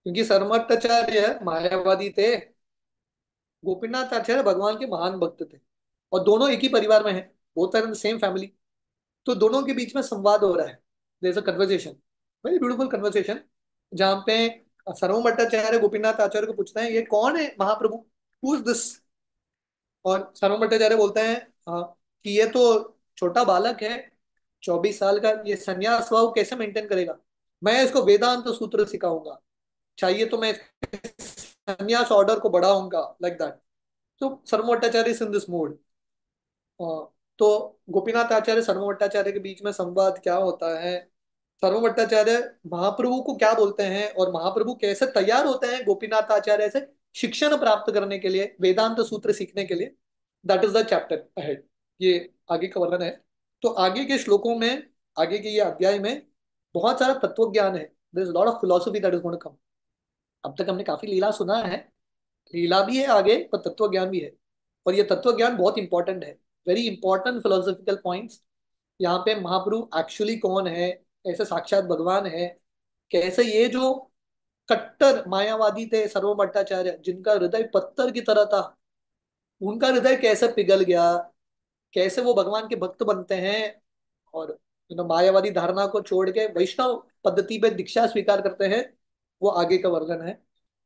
क्योंकि सर्वम भट्टाचार्य मायावादी थे, गोपीनाथ आचार्य भगवान के महान भक्त थे, और दोनों एक ही परिवार में हैं, both are in the same family. तो दोनों के बीच में संवाद हो रहा है, there is a conversation, very beautiful conversation, जहाँ पे सर्वम भट्टाचार्य गोपीनाथ आचार्य को पूछते हैं ये कौन है महाप्रभु, हु इज दिस। और सर्वम भट्टाचार्य बोलते हैं कि ये तो छोटा बालक है, 24 साल का, ये संन्यास भाव कैसे मेंटेन करेगा, मैं इसको वेदांत सूत्र सिखाऊंगा, चाहिए तो मैं संन्यास ऑर्डर को बढ़ाऊंगा, लाइक दैट। तो सर्वम Bhattacharya is in this mood. तो गोपीनाथ आचार्य सर्वम भट्टाचार्य के बीच में संवाद क्या होता है, सर्वम भट्टाचार्य महाप्रभु को क्या बोलते हैं, और महाप्रभु कैसे तैयार होते हैं गोपीनाथ आचार्य से शिक्षण प्राप्त करने के लिए, वेदांत सूत्र सीखने के लिए। That is the chapter ahead, ये आगे का वर्णन है। तो आगे के श्लोकों में, आगे के ये अध्याय में बहुत सारा तत्व ज्ञान है, there is lot of philosophy that is going to come. अब तक हमने काफी लीला सुना है, लीला भी है आगे, पर तत्व ज्ञान भी है, और ये तत्व ज्ञान बहुत इंपॉर्टेंट है, वेरी इंपॉर्टेंट फिलोसॉफिकल पॉइंट्स। यहाँ पे महाप्रभु एक्चुअली कौन है, ऐसे साक्षात भगवान है, कैसे ये जो कट्टर मायावादी थे सर्व भट्टाचार्य, जिनका हृदय पत्थर की तरह था, उनका हृदय कैसे पिघल गया, कैसे वो भगवान के भक्त बनते हैं, और मायावादी धारणा को छोड़ के वैष्णव पद्धति पे दीक्षा स्वीकार करते हैं, वो आगे का वर्णन है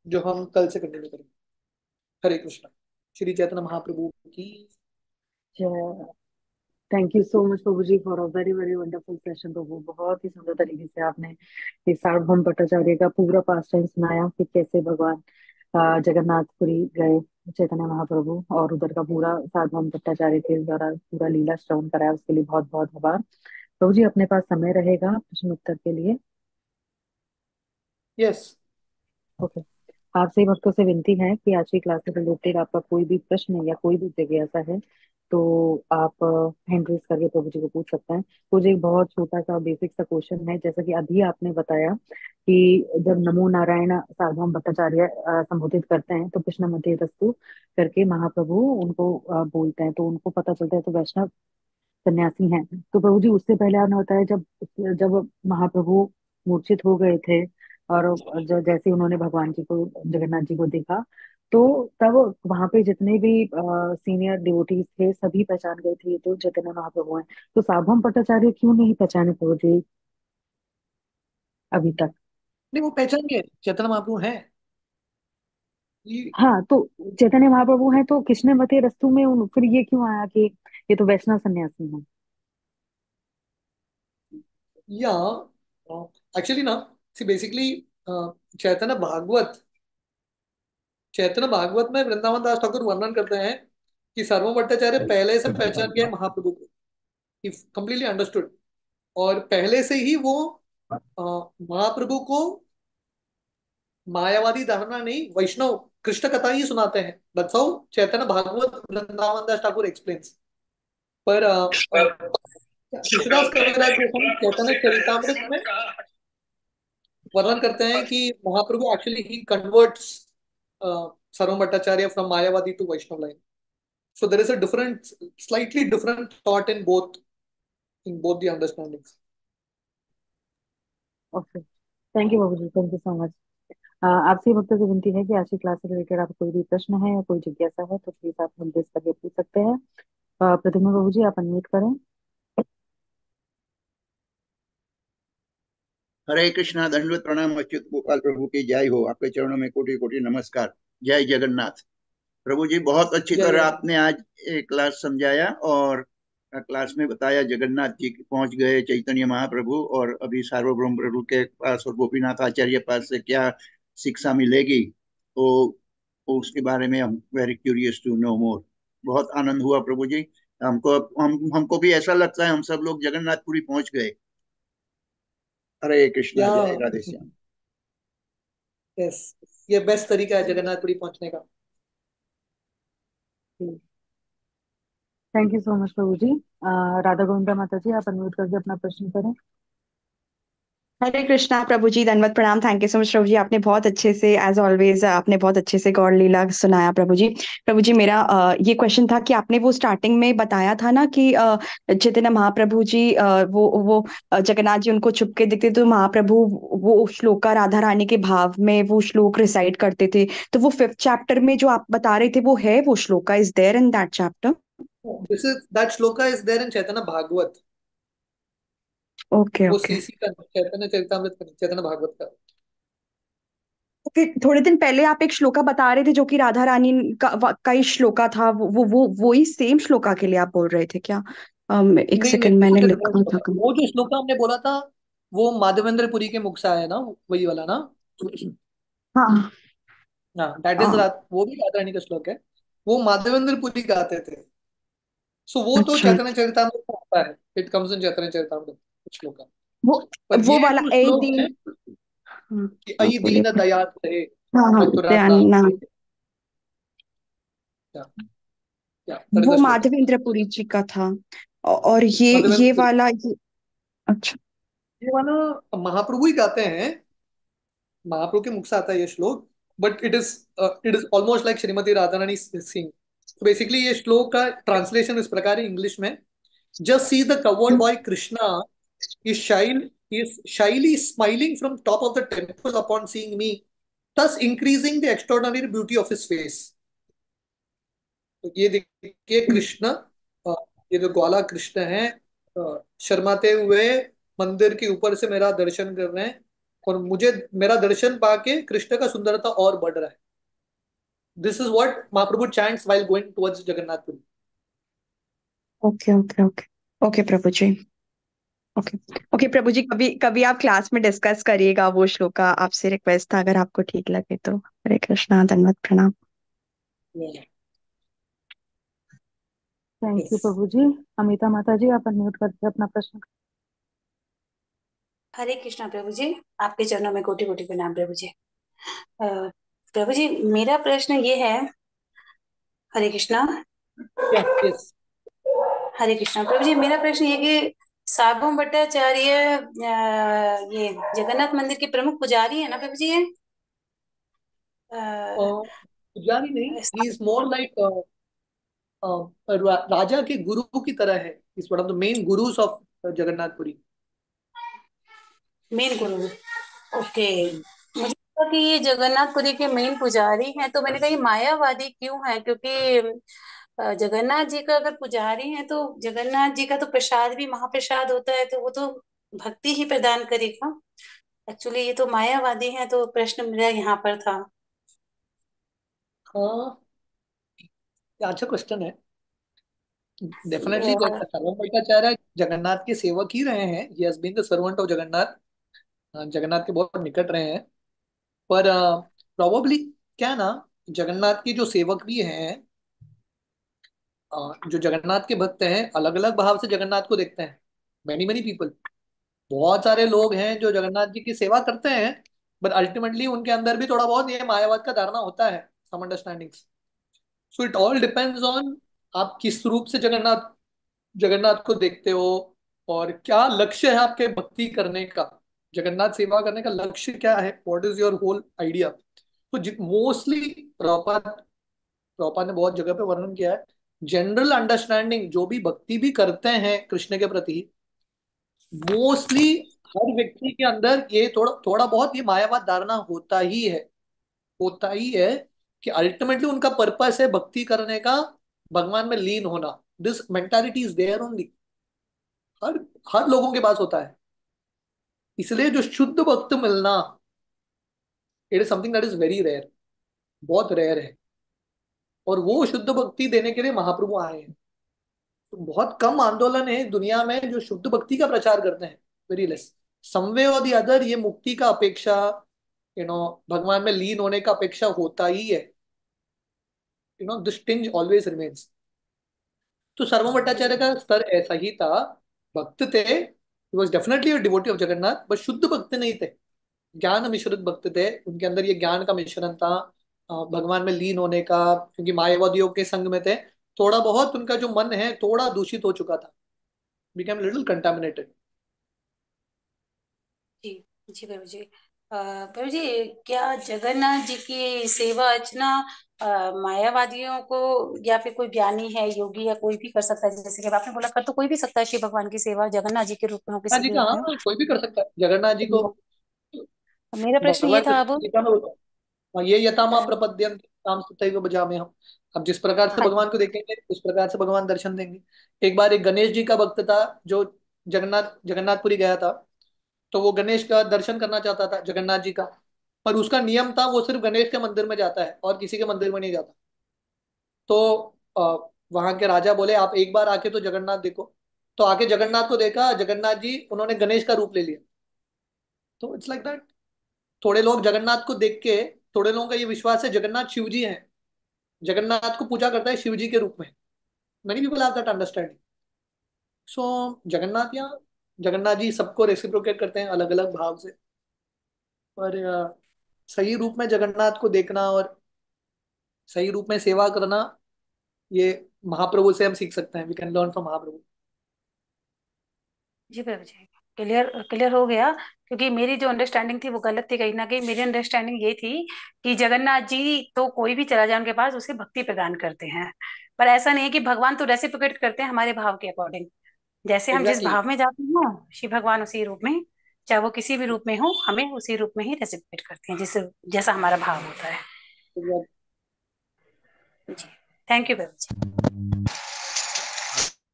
जो हम कल से कंटिन्यू करेंगे। हरे कृष्णा। श्री चैतन्य महाप्रभु की। Thank you so much Prabhu ji for a very very wonderful session. Prabhu बहुत ही सुंदर तरीके से आपने इस सार्वभौम भट्टाचार्य का पूरा पास्ट टाइम सुनाया कि कैसे भगवान जगन्नाथपुरी गए चैतन्य महाप्रभु, और उधर का पूरा सार्वभौम भट्टाचार्य के द्वारा पूरा लीला श्रवण कराया, उसके लिए बहुत बहुत आभार। प्रभु जी अपने पास समय रहेगा प्रश्न उत्तर के लिए? यस। ओके। आपसे भक्तों से विनती है कि आज की क्लास से रिलेटेड आपका कोई भी प्रश्न या कोई भी जिज्ञासा है तो आप हैंड रेज करके प्रभु जी को पूछ सकते हैं। मुझे एक बहुत छोटा सा बेसिक सा क्वेश्चन है, जैसा कि अभी आपने बताया कि जब नमो नारायण सार्वभौम भट्टाचार्य संबोधित करते हैं तो कृष्ण मध्य रस्तु करके महाप्रभु उनको बोलते हैं, तो उनको पता चलता है तो वैष्णव सन्यासी हैं। तो प्रभु जी उससे पहले आपने बताया जब जब महाप्रभु मूर्छित हो गए थे और जैसे उन्होंने भगवान जी को, जगन्नाथ जी को देखा, तो तब वहां पे जितने भी सीनियर डिवोटीज थे सभी पहचान गए थे ये तो चैतन्य महाप्रभु हैं। तो सार्वभौम भट्टाचार्य क्यों नहीं पहचाने प्रभु जी अभी तक? नहीं, वो पहचान गए चैतन्य महाप्रभु हैं। हाँ, तो चैतन्य महाप्रभु हैं तो कृष्ण मते रस्तु में फिर ये क्यों आया कि ये तो वैष्णव सन्यासी हैं? या एक्चुअली ना, सी बेसिकली चैतन्य भागवत, चैतन्य भागवत में वृंदावन दास ठाकुर वर्णन करते हैं कि सर्वम भट्टाचार्य पहले से पहचान गए महाप्रभु को, ही कंप्लीटली अंडरस्टूड, और पहले से ही वो महाप्रभु को मायावादी धारणा नहीं, वैष्णव कृष्ण कथा ही सुनाते हैं। That's how Chaitanya Bhagavat Vrindavan Das Thakur explains. पर कृष्णदास कविराज गोस्वामी चैतन्य चरितमृत में वर्णन करते हैं कि Mahaprabhu actually he converts Sarva Bhattacharya from Mayavadi to Vaishnava line. So there is a different, slightly different thought in both the understandings. Okay, thank you बाबू जी, थैंक यू सो मच। आपसे भक्तों से विनती है कि आज की क्लास से रिलेटेड आपको कोई भी प्रश्न है या कोई जिज्ञासा है तो प्लीज आप हम करके पूछ सकते हैं। प्रतिमा बाबू जी आप अनम्यूट करें। हरे कृष्णा, दंडवत प्रणाम, अच्युत गोपाल प्रभु की जय हो। आपके चरणों में कोटि कोटि नमस्कार। जय जगन्नाथ। प्रभु जी बहुत अच्छी जय तरह जय। आपने आज एक क्लास समझाया और क्लास में बताया जगन्नाथ जी पहुंच गए चैतन्य महाप्रभु, और अभी सार्वभौम प्रभु के पास और गोपीनाथ आचार्य पास से क्या शिक्षा मिलेगी, तो उसके बारे में हम वेरी क्यूरियस टू नो मोर। बहुत आनंद हुआ प्रभु जी। हमको भी ऐसा लगता है हम सब लोग जगन्नाथपुरी पहुंच गए। हरे कृष्णा, या जय राधे श्याम। यस, ये बेस्ट तरीका है जगन्नाथपुरी पहुंचने का। थैंक यू सो मच प्रभु जी। राधा गोविंदा माता जी आप अनम्यूट करके अपना प्रश्न करें। हरे कृष्णा प्रभु जी, दंडवत प्रणाम। थैंक यू सो मच प्रभु जी, आपने बहुत अच्छे से एज ऑलवेज आपने बहुत अच्छे से गौड़ लीला सुनाया प्रभु जी। प्रभु जी मेरा ये क्वेश्चन था कि आपने वो स्टार्टिंग में बताया था ना कि चैतन्य महाप्रभु जी वो जगन्नाथ जी उनको छुपके दिखते तो महाप्रभु वो श्लोका राधा रानी के भाव में वो श्लोक रिसाइट करते थे। तो वो 5th चैप्टर में जो आप बता रहे थे वो है, वो shloka is there in that chapter? This is that shloka is there in Chaitanya Bhagavat. Okay वो ओके सीसी का चैतन्य चरितमृत का नहीं, चैतन्य भागवत का। ओके। थोड़े दिन पहले आप एक श्लोका बता रहे थे जो कि राधा रानी का ही श्लोका था, वो ही सेम श्लोका के लिए आप बोल रहे थे क्या? एक नहीं नहीं, सेकंड, दिस मैंने इज अ डिफरेंट लिखा था श्लोका। कम। वो जो श्लोका हमने बोला था वो माधवेंद्र पुरी के मुख से आया ना, वही वाला ना। हाँ हाँ, दैट इज हाँ। रात, वो भी राधा रानी का श्लोक है। वो माधवेंद्र पुरी गाते थे। सो वो तो अच्छा, चैतन्य चरितमृत में आता है, इट कम्स इन चैतन्य चरितमृत श्लोका। वो पर वो ये वाला जो ए श्लोक दीन। है हाँ कि हाँ, अई बोलिए दीन बोलिए। दयाल रहे हाँ हाँ, मथुरा ध्यान धाम ना। के, क्या क्या दैट इज वो द श्लोका। माधवेंद्र पुरी जी का था। और ये माधवेंद्र पुरी वाला अच्छा। ये वाला महाप्रभु ही गाते हैं, महाप्रभु के मुख से आता है ये श्लोक। But it is almost like Shrimati Radha Rani Singh. तो बेसिकली ये श्लोक का ट्रांसलेशन इस प्रकार है इंग्लिश में: just see the covered boy Krishna is shyly smiling from top of the temple upon seeing me, thus increasing the extraordinary beauty of his face। तो ये देखिए कृष्ण, अ, ये जो ग्वाला कृष्ण है, शर्माते हुए मंदिर के ऊपर से मेरा दर्शन कर रहे हैं, और मुझे मेरा दर्शन पाके कृष्ण का सुंदरता और बढ़ रहा है। This is what Mahaprabhu chants while going towards Jagannathpuri. Okay okay okay okay Prabhu ji. Okay okay Prabhu ji, कभी कभी आप क्लास में डिस्कस करिएगा वो श्लोका, आपसे रिक्वेस्ट था, अगर आपको ठीक लगे तो। हरे कृष्णा, धन्यवाद प्रणाम। Thank you yes. Prabhu ji. Amita Mata ji, आप अनम्यूट करके अपना प्रश्न। हरे कृष्णा प्रभु जी, आपके चरणों में कोटि कोटि प्रणाम प्रभु जी। प्रभु जी मेरा प्रश्न ये है, हरे कृष्णा। Yes yes. हरे कृष्णा प्रभु जी, मेरा प्रश्न ये कि सार्वभौम भट्टाचार्य ये जगन्नाथ मंदिर के प्रमुख पुजारी है ना प्रभु जी? ये अ, पुजारी नहीं, ही इज मोर लाइक राजा के गुरु की तरह है। Is one of the main gurus of Jagannathpuri. Main guru. Okay. मुझे लगा कि ये जगन्नाथपुरी के मेन पुजारी हैं, तो मैंने कहा ये मायावादी क्यों है, क्योंकि जगन्नाथ जी का अगर पुजारी हैं तो जगन्नाथ जी का तो प्रसाद भी महाप्रसाद होता है, तो वो तो भक्ति ही प्रदान करेगा। एक्चुअली ये तो मायावादी हैं, तो प्रश्न मेरा यहाँ पर था। हाँ, ये अच्छा क्वेश्चन है। डेफिनेटली अ, सर्वम भट्टाचार्य जगन्नाथ के सेवक ही रहे हैं। He has been the servant of Jagannath. Jagannath के बहुत निकट रहे हैं। पर प्रोबेबली क्या ना, जगन्नाथ के जो सेवक भी हैं, जो जगन्नाथ के भक्त हैं, अलग अलग भाव से जगन्नाथ को देखते हैं। मैनी मैनी पीपल, बहुत सारे लोग हैं जो जगन्नाथ जी की सेवा करते हैं, बट अल्टीमेटली उनके अंदर भी थोड़ा बहुत ये मायावाद का धारणा होता है, some understandings. So it all depends on आप किस रूप से जगन्नाथ जगन्नाथ को देखते हो, और क्या लक्ष्य है आपके भक्ति करने का, जगन्नाथ सेवा करने का लक्ष्य क्या है, what is your whole idea. तो मोस्टली प्रभुपाद प्रभुपाद ने बहुत जगह पे वर्णन किया है, जनरल अंडरस्टैंडिंग जो भी भक्ति भी करते हैं कृष्ण के प्रति, मोस्टली हर व्यक्ति के अंदर ये थोड़ा थोड़ा बहुत ये मायावाद धारणा होता ही है कि अल्टीमेटली उनका पर्पस है भक्ति करने का, भगवान में लीन होना। This mentality is there only, हर हर लोगों के पास होता है। इसलिए जो शुद्ध भक्त मिलना, it is something that is very rare, बहुत रेयर है। और वो शुद्ध भक्ति देने के लिए महाप्रभु आए हैं। तो बहुत कम आंदोलन है दुनिया में जो शुद्ध भक्ति का प्रचार करते हैं, वेरी लेस। समवे और दी अदर ये मुक्ति का अपेक्षा, भगवान में लीन होने का अपेक्षा होता ही है। This tinge always remains. तो सर्वम भट्टाचार्य का स्तर ऐसा ही था। भक्त थे, he was definitely a devotee of Jagannath, but शुद्ध भक्त नहीं थे, ज्ञान मिश्रित भक्त थे। उनके अंदर ये ज्ञान का मिश्रण था, भगवान में लीन होने का, क्योंकि मायावादियों के संग में थे। थोड़ा बहुत उनका जो मन है थोड़ा दूषित हो चुका था, बिकेम लिटिल कंटामिनेटेड। जी जी प्रभु जी। प्रभु जी, क्या जगन्नाथ जी की सेवा अर्चना मायावादियों को या फिर कोई ज्ञानी है, योगी है, कोई भी कर सकता है? जैसे कि आपने बोला, कर तो कोई भी सकता है शिव भगवान की सेवा, जगन्नाथ जी के रूप में हो, जगन्नाथ किसी जी भी का, रूप में हो। हाँ कोई भी कर सकता है जगन्नाथ जी को। तो मेरा प्रश्न ये भगवान था अब। कृष्ण गीता में होता है, हाँ, ये यथामा प्रपद्यंत काम तथैव भजामि हम। अब जिस प्रकार से हाँ भगवान को देखेंगे उस प्रकार से भगवान दर्शन देंगे। एक बार एक गणेश जी का भक्त था जो जगन्नाथपुरी गया था। तो वो गणेश का दर्शन करना चाहता था, जगन्नाथ जी का। पर उसका नियम था वो सिर्फ गणेश के मंदिर में जाता है और किसी के मंदिर में नहीं जाता। तो वहां के राजा बोले आप एक बार आके तो जगन्नाथ देखो। तो आके जगन्नाथ को देखा, जगन्नाथ जी उन्होंने गणेश का रूप ले लिया। तो इट्स लाइक दैट। थोड़े लोग जगन्नाथ को देख के, थोड़े लोगों का ये विश्वास है जगन्नाथ शिव जी हैं, जगन्नाथ को पूजा करता है शिव जी के रूप में। Many people have that understanding. So Jagannath या जगन्नाथ जी सबको रेसिप्रोकेट करते हैं अलग अलग भाव से। पर सही रूप में जगन्नाथ को देखना और सही रूप में सेवा करना, ये महाप्रभु से हम सीख सकते हैं। We can learn from Mahaprabhu. जी प्रभु जी, क्लियर क्लियर हो गया। क्योंकि मेरी जो अंडरस्टैंडिंग थी वो गलत थी, कहीं ना कहीं मेरी अंडरस्टैंडिंग ये थी कि जगन्नाथ जी तो कोई भी चला जाए उनके पास, उसे भक्ति प्रदान करते हैं। पर ऐसा नहीं है कि भगवान तो रेसिप्रोकेट करते हैं हमारे भाव के अकॉर्डिंग। जैसे हम जिस एग्जैक्टली। भाव में जाते हैं, शिव भगवान उसी रूप में, चाहे वो किसी भी रूप में हो, हमें उसी रूप में ही रेसिप्रोकेट करते हैं, जिससे जैसा हमारा भाव होता है। जी, थैंक यू प्रभु जी।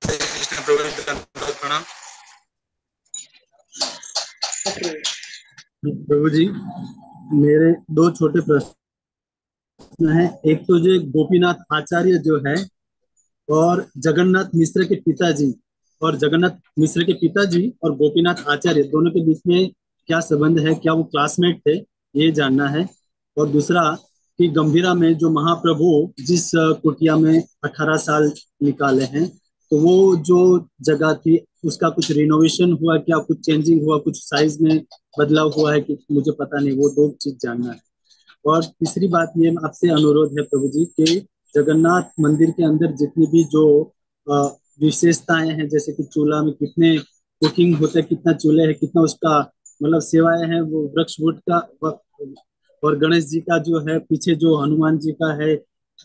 हरे कृष्ण प्रभु जी, दंडवत प्रणाम। ओके। प्रभु जी, मेरे दो छोटे प्रश्न हैं। एक तो जो गोपीनाथ आचार्य जो है और जगन्नाथ मिश्र के पिताजी, और जगन्नाथ मिश्र के पिताजी और गोपीनाथ आचार्य दोनों के बीच में क्या संबंध है, क्या वो क्लासमेट थे, ये जानना है। और दूसरा कि गंभीरा में जो महाप्रभु जिस कुटिया में 18 साल निकाले हैं, तो वो जो जगह थी उसका कुछ रिनोवेशन हुआ क्या, कुछ चेंजिंग हुआ, कुछ साइज में बदलाव हुआ है कि मुझे पता नहीं, वो दो चीज जानना है। और तीसरी बात ये आपसे अनुरोध है प्रभु जी कि जगन्नाथ मंदिर के अंदर जितनी भी जो अ, विशेषताएं हैं, जैसे कि चूल्हा में कितने कुकिंग होते हैं, कितना चूल्हे है, कितना उसका मतलब सेवाएं हैं, वो वृक्ष वुड का और गणेश जी का जो है पीछे, जो हनुमान जी का है,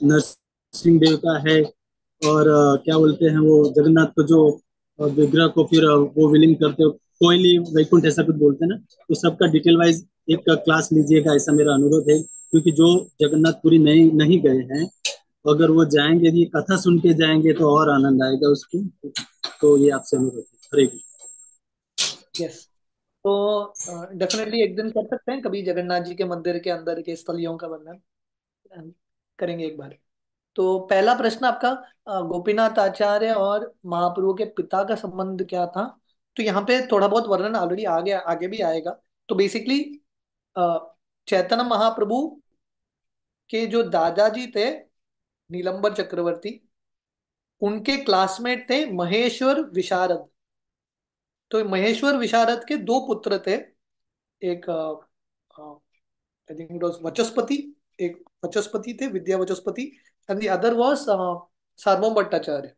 नरसिंह देव का है, और क्या बोलते हैं वो जगन्नाथ को जो विग्रह को फिर वो विलीन करते हो, कोयली वैकुंठ ऐसा कुछ बोलते हैं ना, तो सबका डिटेल वाइज एक क्लास लीजिएगा, ऐसा मेरा अनुरोध है। क्योंकि जो जगन्नाथपुरी नहीं नहीं गए हैं, अगर वो जाएंगे, यदि कथा सुन के जाएंगे तो और आनंद आएगा उसको। तो ये आपसे अनुरोध है। हरे कृष्ण। यस। तो डेफिनेटली एक दिन कर सकते हैं कभी जगन्नाथ जी के मंदिर के अंदर के स्थलियों का वर्णन करेंगे एक बार। तो पहला प्रश्न आपका, गोपीनाथ आचार्य और महाप्रभु के पिता का संबंध क्या था। तो यहाँ पे थोड़ा बहुत वर्णन ऑलरेडी आ गया, आगे भी आएगा। तो बेसिकली चैतन्य महाप्रभु के जो दादाजी थे नीलंबर चक्रवर्ती, उनके क्लासमेट थे महेश्वर विशारद। तो महेश्वर विशारद के दो पुत्र थे। एक I think it was Vachaspati. एक वचस्पति थे, विद्या Vachaspati. And the other was सार्वभौम भट्टाचार्य।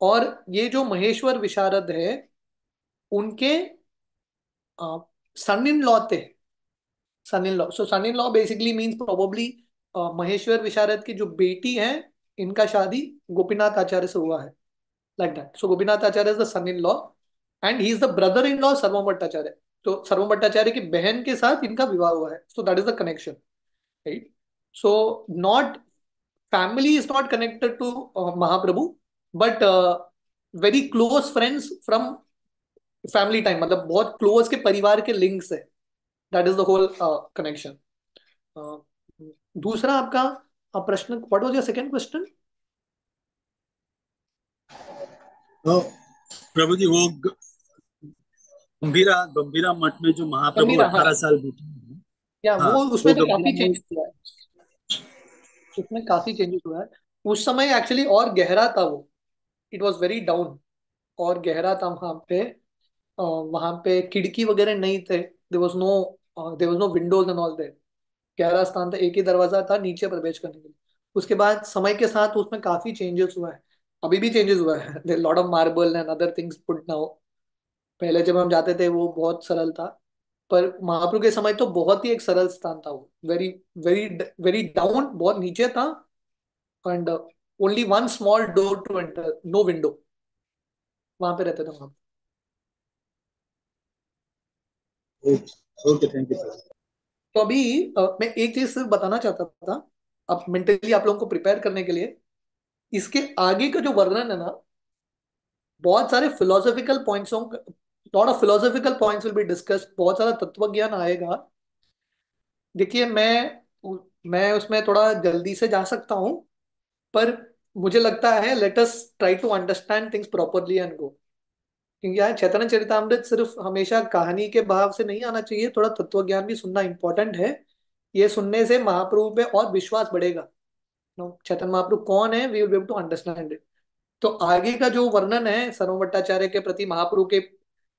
और ये जो महेश्वर विशारद है, उनके सन इन लॉ थे। Son in law, so son in law basically means probably Maheshwar Visharad की जो बेटी है, इनका शादी गोपीनाथ आचार्य से हुआ है, like that. So Gopinath Acharya is the son in law and he is the brother in law Sarvabhauma Bhattacharya. तो सर्वम भट्टाचार्य की बहन के साथ इनका विवाह हुआ है। So that is the connection, right. So not, family is not connected to Mahaprabhu, but very close friends from family time, मतलब बहुत क्लोज के परिवार के लिंक्स है। That is the whole connection. दूसरा आपका प्रश्न, what was your second question. तो प्रभु जी, वो गंभीरा गंभीरा मठ में जो महाप्रभु गंभीरा, हाँ। 18 साल बीते हैं, या हाँ, वो वो उसमें तो गंभीरा काफी में। चेंजेस हुआ है। उसमें काफी चेंजेस हुआ है। उस समय एक्चुअली और गहरा था वो। इट वाज वेरी डाउन, और गहरा था वहां पे। वहां पे खिड़की वगैरह नहीं थे। There was no windows and all that. 11 स्थान था, एक ही दरवाजा था नीचे प्रवेश करने के लिए। उसके बाद समय के साथ उसमें काफी चेंजेस हुआ है। अभी भी चेंजेस हुआ है। There lot of marble and other things put now. पहले जब हम जाते थे वो बहुत सरल था। पर महाप्रभु के समय तो बहुत ही एक सरल स्थान था वो, वेरी वेरी वेरी डाउन, बहुत नीचे था। And only one small door to enter, no window, वहां पे रहते थे वहां। Okay, thank you sir. तो अभी मैं एक चीज सिर्फ बताना चाहता था, अब मेंटली आप लोगों को प्रिपेयर करने के लिए। इसके आगे का जो वर्णन है ना, बहुत सारे philosophical points, lot of philosophical points will be discussed, बहुत सारा तत्व ज्ञान आएगा। देखिए मैं उसमें थोड़ा जल्दी से जा सकता हूँ, पर मुझे लगता है let us try to understand things properly and go. क्योंकि यार चैतन्य चरितामृत सिर्फ हमेशा कहानी के भाव से नहीं आना चाहिए, थोड़ा तत्व ज्ञान भी सुनना इंपॉर्टेंट है। ये सुनने से महाप्रभु पे और विश्वास बढ़ेगा। नो, चैतन्य महाप्रभु कौन है, we will be able to understand it. तो आगे का जो वर्णन है सर्व भट्टाचार्य के प्रति महाप्रभु के,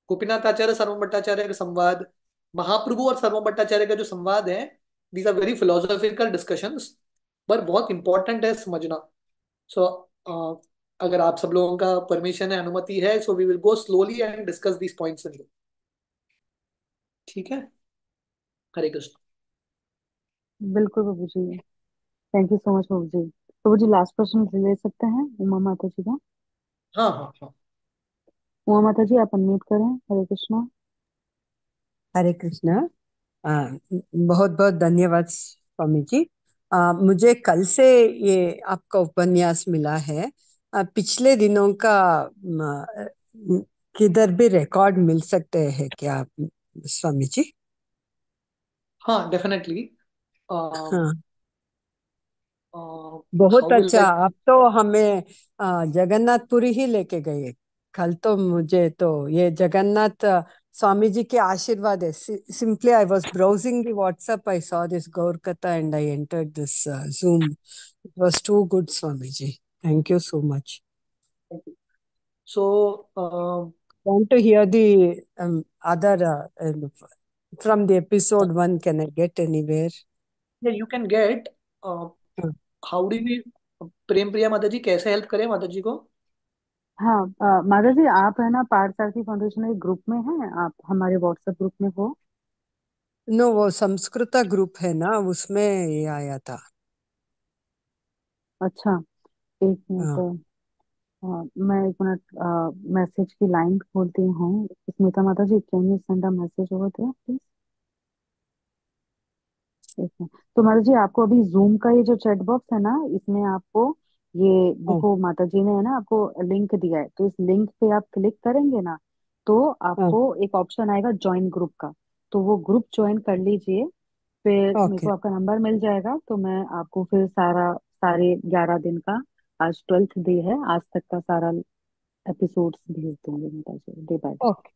गोपीनाथ आचार्य सर्व भट्टाचार्य का संवाद, महाप्रभु और सर्व भट्टाचार्य का जो संवाद है, these are very philosophical discussions, पर बहुत इंपॉर्टेंट है समझना। सो अगर आप सब लोगों का परमिशन है, अनुमति है, so we will go slowly and discuss these points in. ठीक है, हरे कृष्ण। बिल्कुल Prabhu ji. Thank you so much Prabhu ji. Prabhu ji last प्रश्न ले सकते हैं उमा माता जी का? हाँ हाँ हाँ। उमा माता जी आप अनम्यूट करें। हरे कृष्णा। हरे कृष्णा। बहुत बहुत धन्यवाद स्वामी जी। मुझे कल से ये आपका उपन्यास मिला है। पिछले दिनों का किधर भी रिकॉर्ड मिल सकते हैं क्या स्वामी जी? हाँ डेफिनेटली। हाँ, बहुत हाउ विल अच्छा। आई। आप तो हमें जगन्नाथपुरी ही लेके गए कल। तो मुझे तो ये जगन्नाथ स्वामी जी के आशीर्वाद है। Simply I was browsing the WhatsApp, I saw this Gaur Katha and I entered this Zoom. It was too good Swami ji, thank you so much. So Want to hear the other from the episode one, can I get anywhere? You can get. How do we, Prem Priya Mata ji कैसे हेल्प करें माता जी को? हाँ माता जी आप है ना पार्थसारथी फाउंडेशन के ग्रुप में हैं? आप हमारे व्हाट्सएप ग्रुप में हो? नो, वो संस्कृत ग्रुप है ना, उसमें ये आया था। अच्छा, एक हाँ, मिनट। मैं एक मिनट मैसेज की लाइन खोलती हूँ। Smita Mata ji can you send a message over there please? एक मिनट। तो माता जी आपको अभी जूम का ये जो चैट बॉक्स है ना, इसमें आपको ये हाँ, देखो माता जी ने है ना आपको लिंक दिया है, तो इस लिंक पे आप क्लिक करेंगे ना, तो हाँ, आपको एक ऑप्शन आएगा ज्वाइन ग्रुप का। तो वो ग्रुप ज्वाइन कर लीजिए। फिर मेरे ओके, को आपका नंबर मिल जाएगा, तो मैं आपको फिर सारे 11 दिन का, आज 12th डे है, आज तक का सारा एपिसोड्स भेज दूंगी Mata ji day by day. Okay,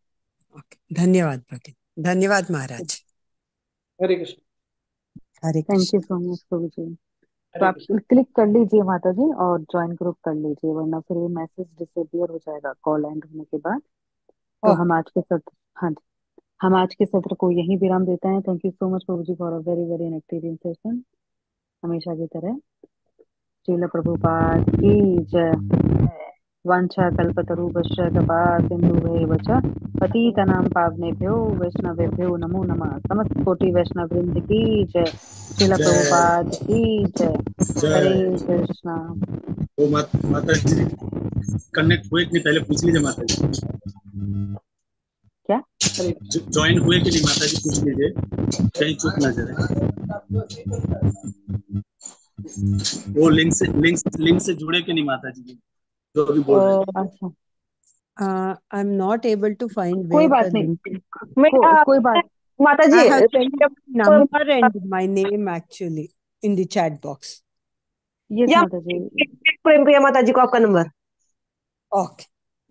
okay. धन्यवाद भगिनी, धन्यवाद महाराज। Hare Krishna. Hare thank Krishna. You so much प्रभु जी। तो हरे आप कृष्ण। क्लिक कर लीजिए माता जी और ज्वाइन ग्रुप कर लीजिए, वरना फिर ये मैसेज डिसअपियर हो जाएगा कॉल एंड होने के बाद। तो हम ओके, आज के सत्र, हाँ जी, हम आज के सत्र को यहीं विराम देते हैं। Thank you so much Prabhu ji for a very very active session, हमेशा की तरह। श्रील प्रभुपाद की जय। वाञ्छा कल्पतरुभ्यश्च कृपा सिन्धुभैव च पतितनां पावनेभ्यो वैष्णवेभ्यो नमो नमः। समस्त कोटि वैष्णव वृंद की जय। श्रील जय प्रभुपाद की जय। हरे जय। कृष्णा। वो माता जी कनेक्ट हुए कि नहीं पहले पूछ लीजिए माता जी। क्या? हरे कृष्ण। ज्वाइन हुए कि नहीं माता जी पूछ लीजिए, कहीं चूक ना जाए। वो लिंक से जुड़े कि नहीं माता जी जो अभी बोल रहे थे। अच्छा, I am not able to find कोई वेयर बात द नहीं। लिंक। कोई बात। माता I जी have sent a number and my name actually in the chat box. Yes या माता जी। प्रेम प्रिया माता जी को आपका नंबर। Okay, ओके,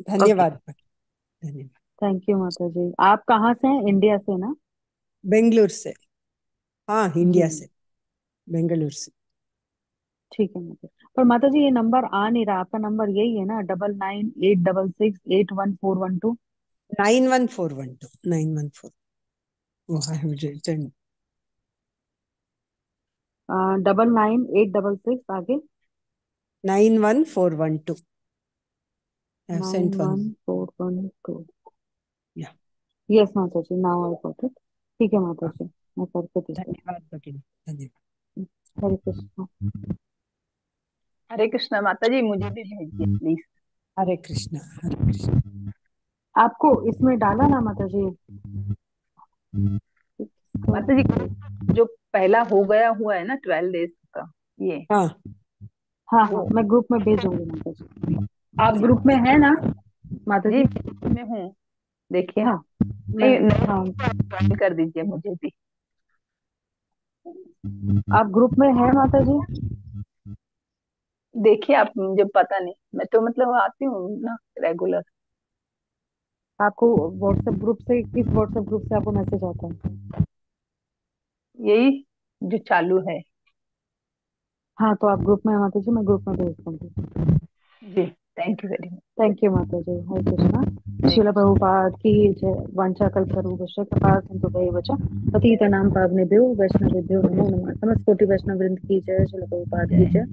धन्यवाद धन्यवाद। Thank you Mata ji. आप कहाँ से हैं? इंडिया से ना? बेंगलुरु से, हाँ जी इंडिया से, बेंगलुरु से। ठीक है माता जी। पर माता जी ये नंबर आ नहीं रहा, आपका नंबर यही है ना? 9986668141 91412 914। Oh, I have written 998666 आगे 91412. I have nine sent one one. Four one two Yeah. Yes माता जी, नाउ आई गॉट इट। ठीक है माता जी, मैं करके देती हूँ। धन्यवाद भगिनी, धन्यवाद। हरे कृष्ण। हरे कृष्णा माता जी, मुझे भी भेजिए प्लीज। हरे कृष्णा, हरे कृष्णा। आपको इसमें डाला ना माता जी? माता जी जो पहला हो गया हुआ है ना 12 डेज का, ये हाँ हाँ हाँ, मैं ग्रुप में भेजूंगी माता जी। आप ग्रुप में है ना? माता जी जी ग्रुप में हूँ, देखिए। हाँ नहीं नहीं, हाँ, ज्वाइन कर दीजिए मुझे भी। आप ग्रुप में है माता जी? देखिए आप, मुझे पता नहीं, मैं तो मतलब आती हूँ ना रेगुलर। आपको व्हाट्सएप ग्रुप से, किस व्हाट्सएप ग्रुप से आपको मैसेज आता है? यही जो चालू है। हाँ, तो आप ग्रुप में है माता जी, मैं ग्रुप में भेज दूंगी। जी thank you very much. Thank you Mata ji. हरे कृष्णा। श्रील प्रभुपाद की जय। वाञ्छाकल्पतरुभ्यश्च कृपा सिन्धुभ्यैव च पतितानां पावनेभ्यो वैष्णवेभ्यो नमो नमः। समस्त कोटि वैष्णव वृंद की जय। श्रील प्रभुपाद की जय।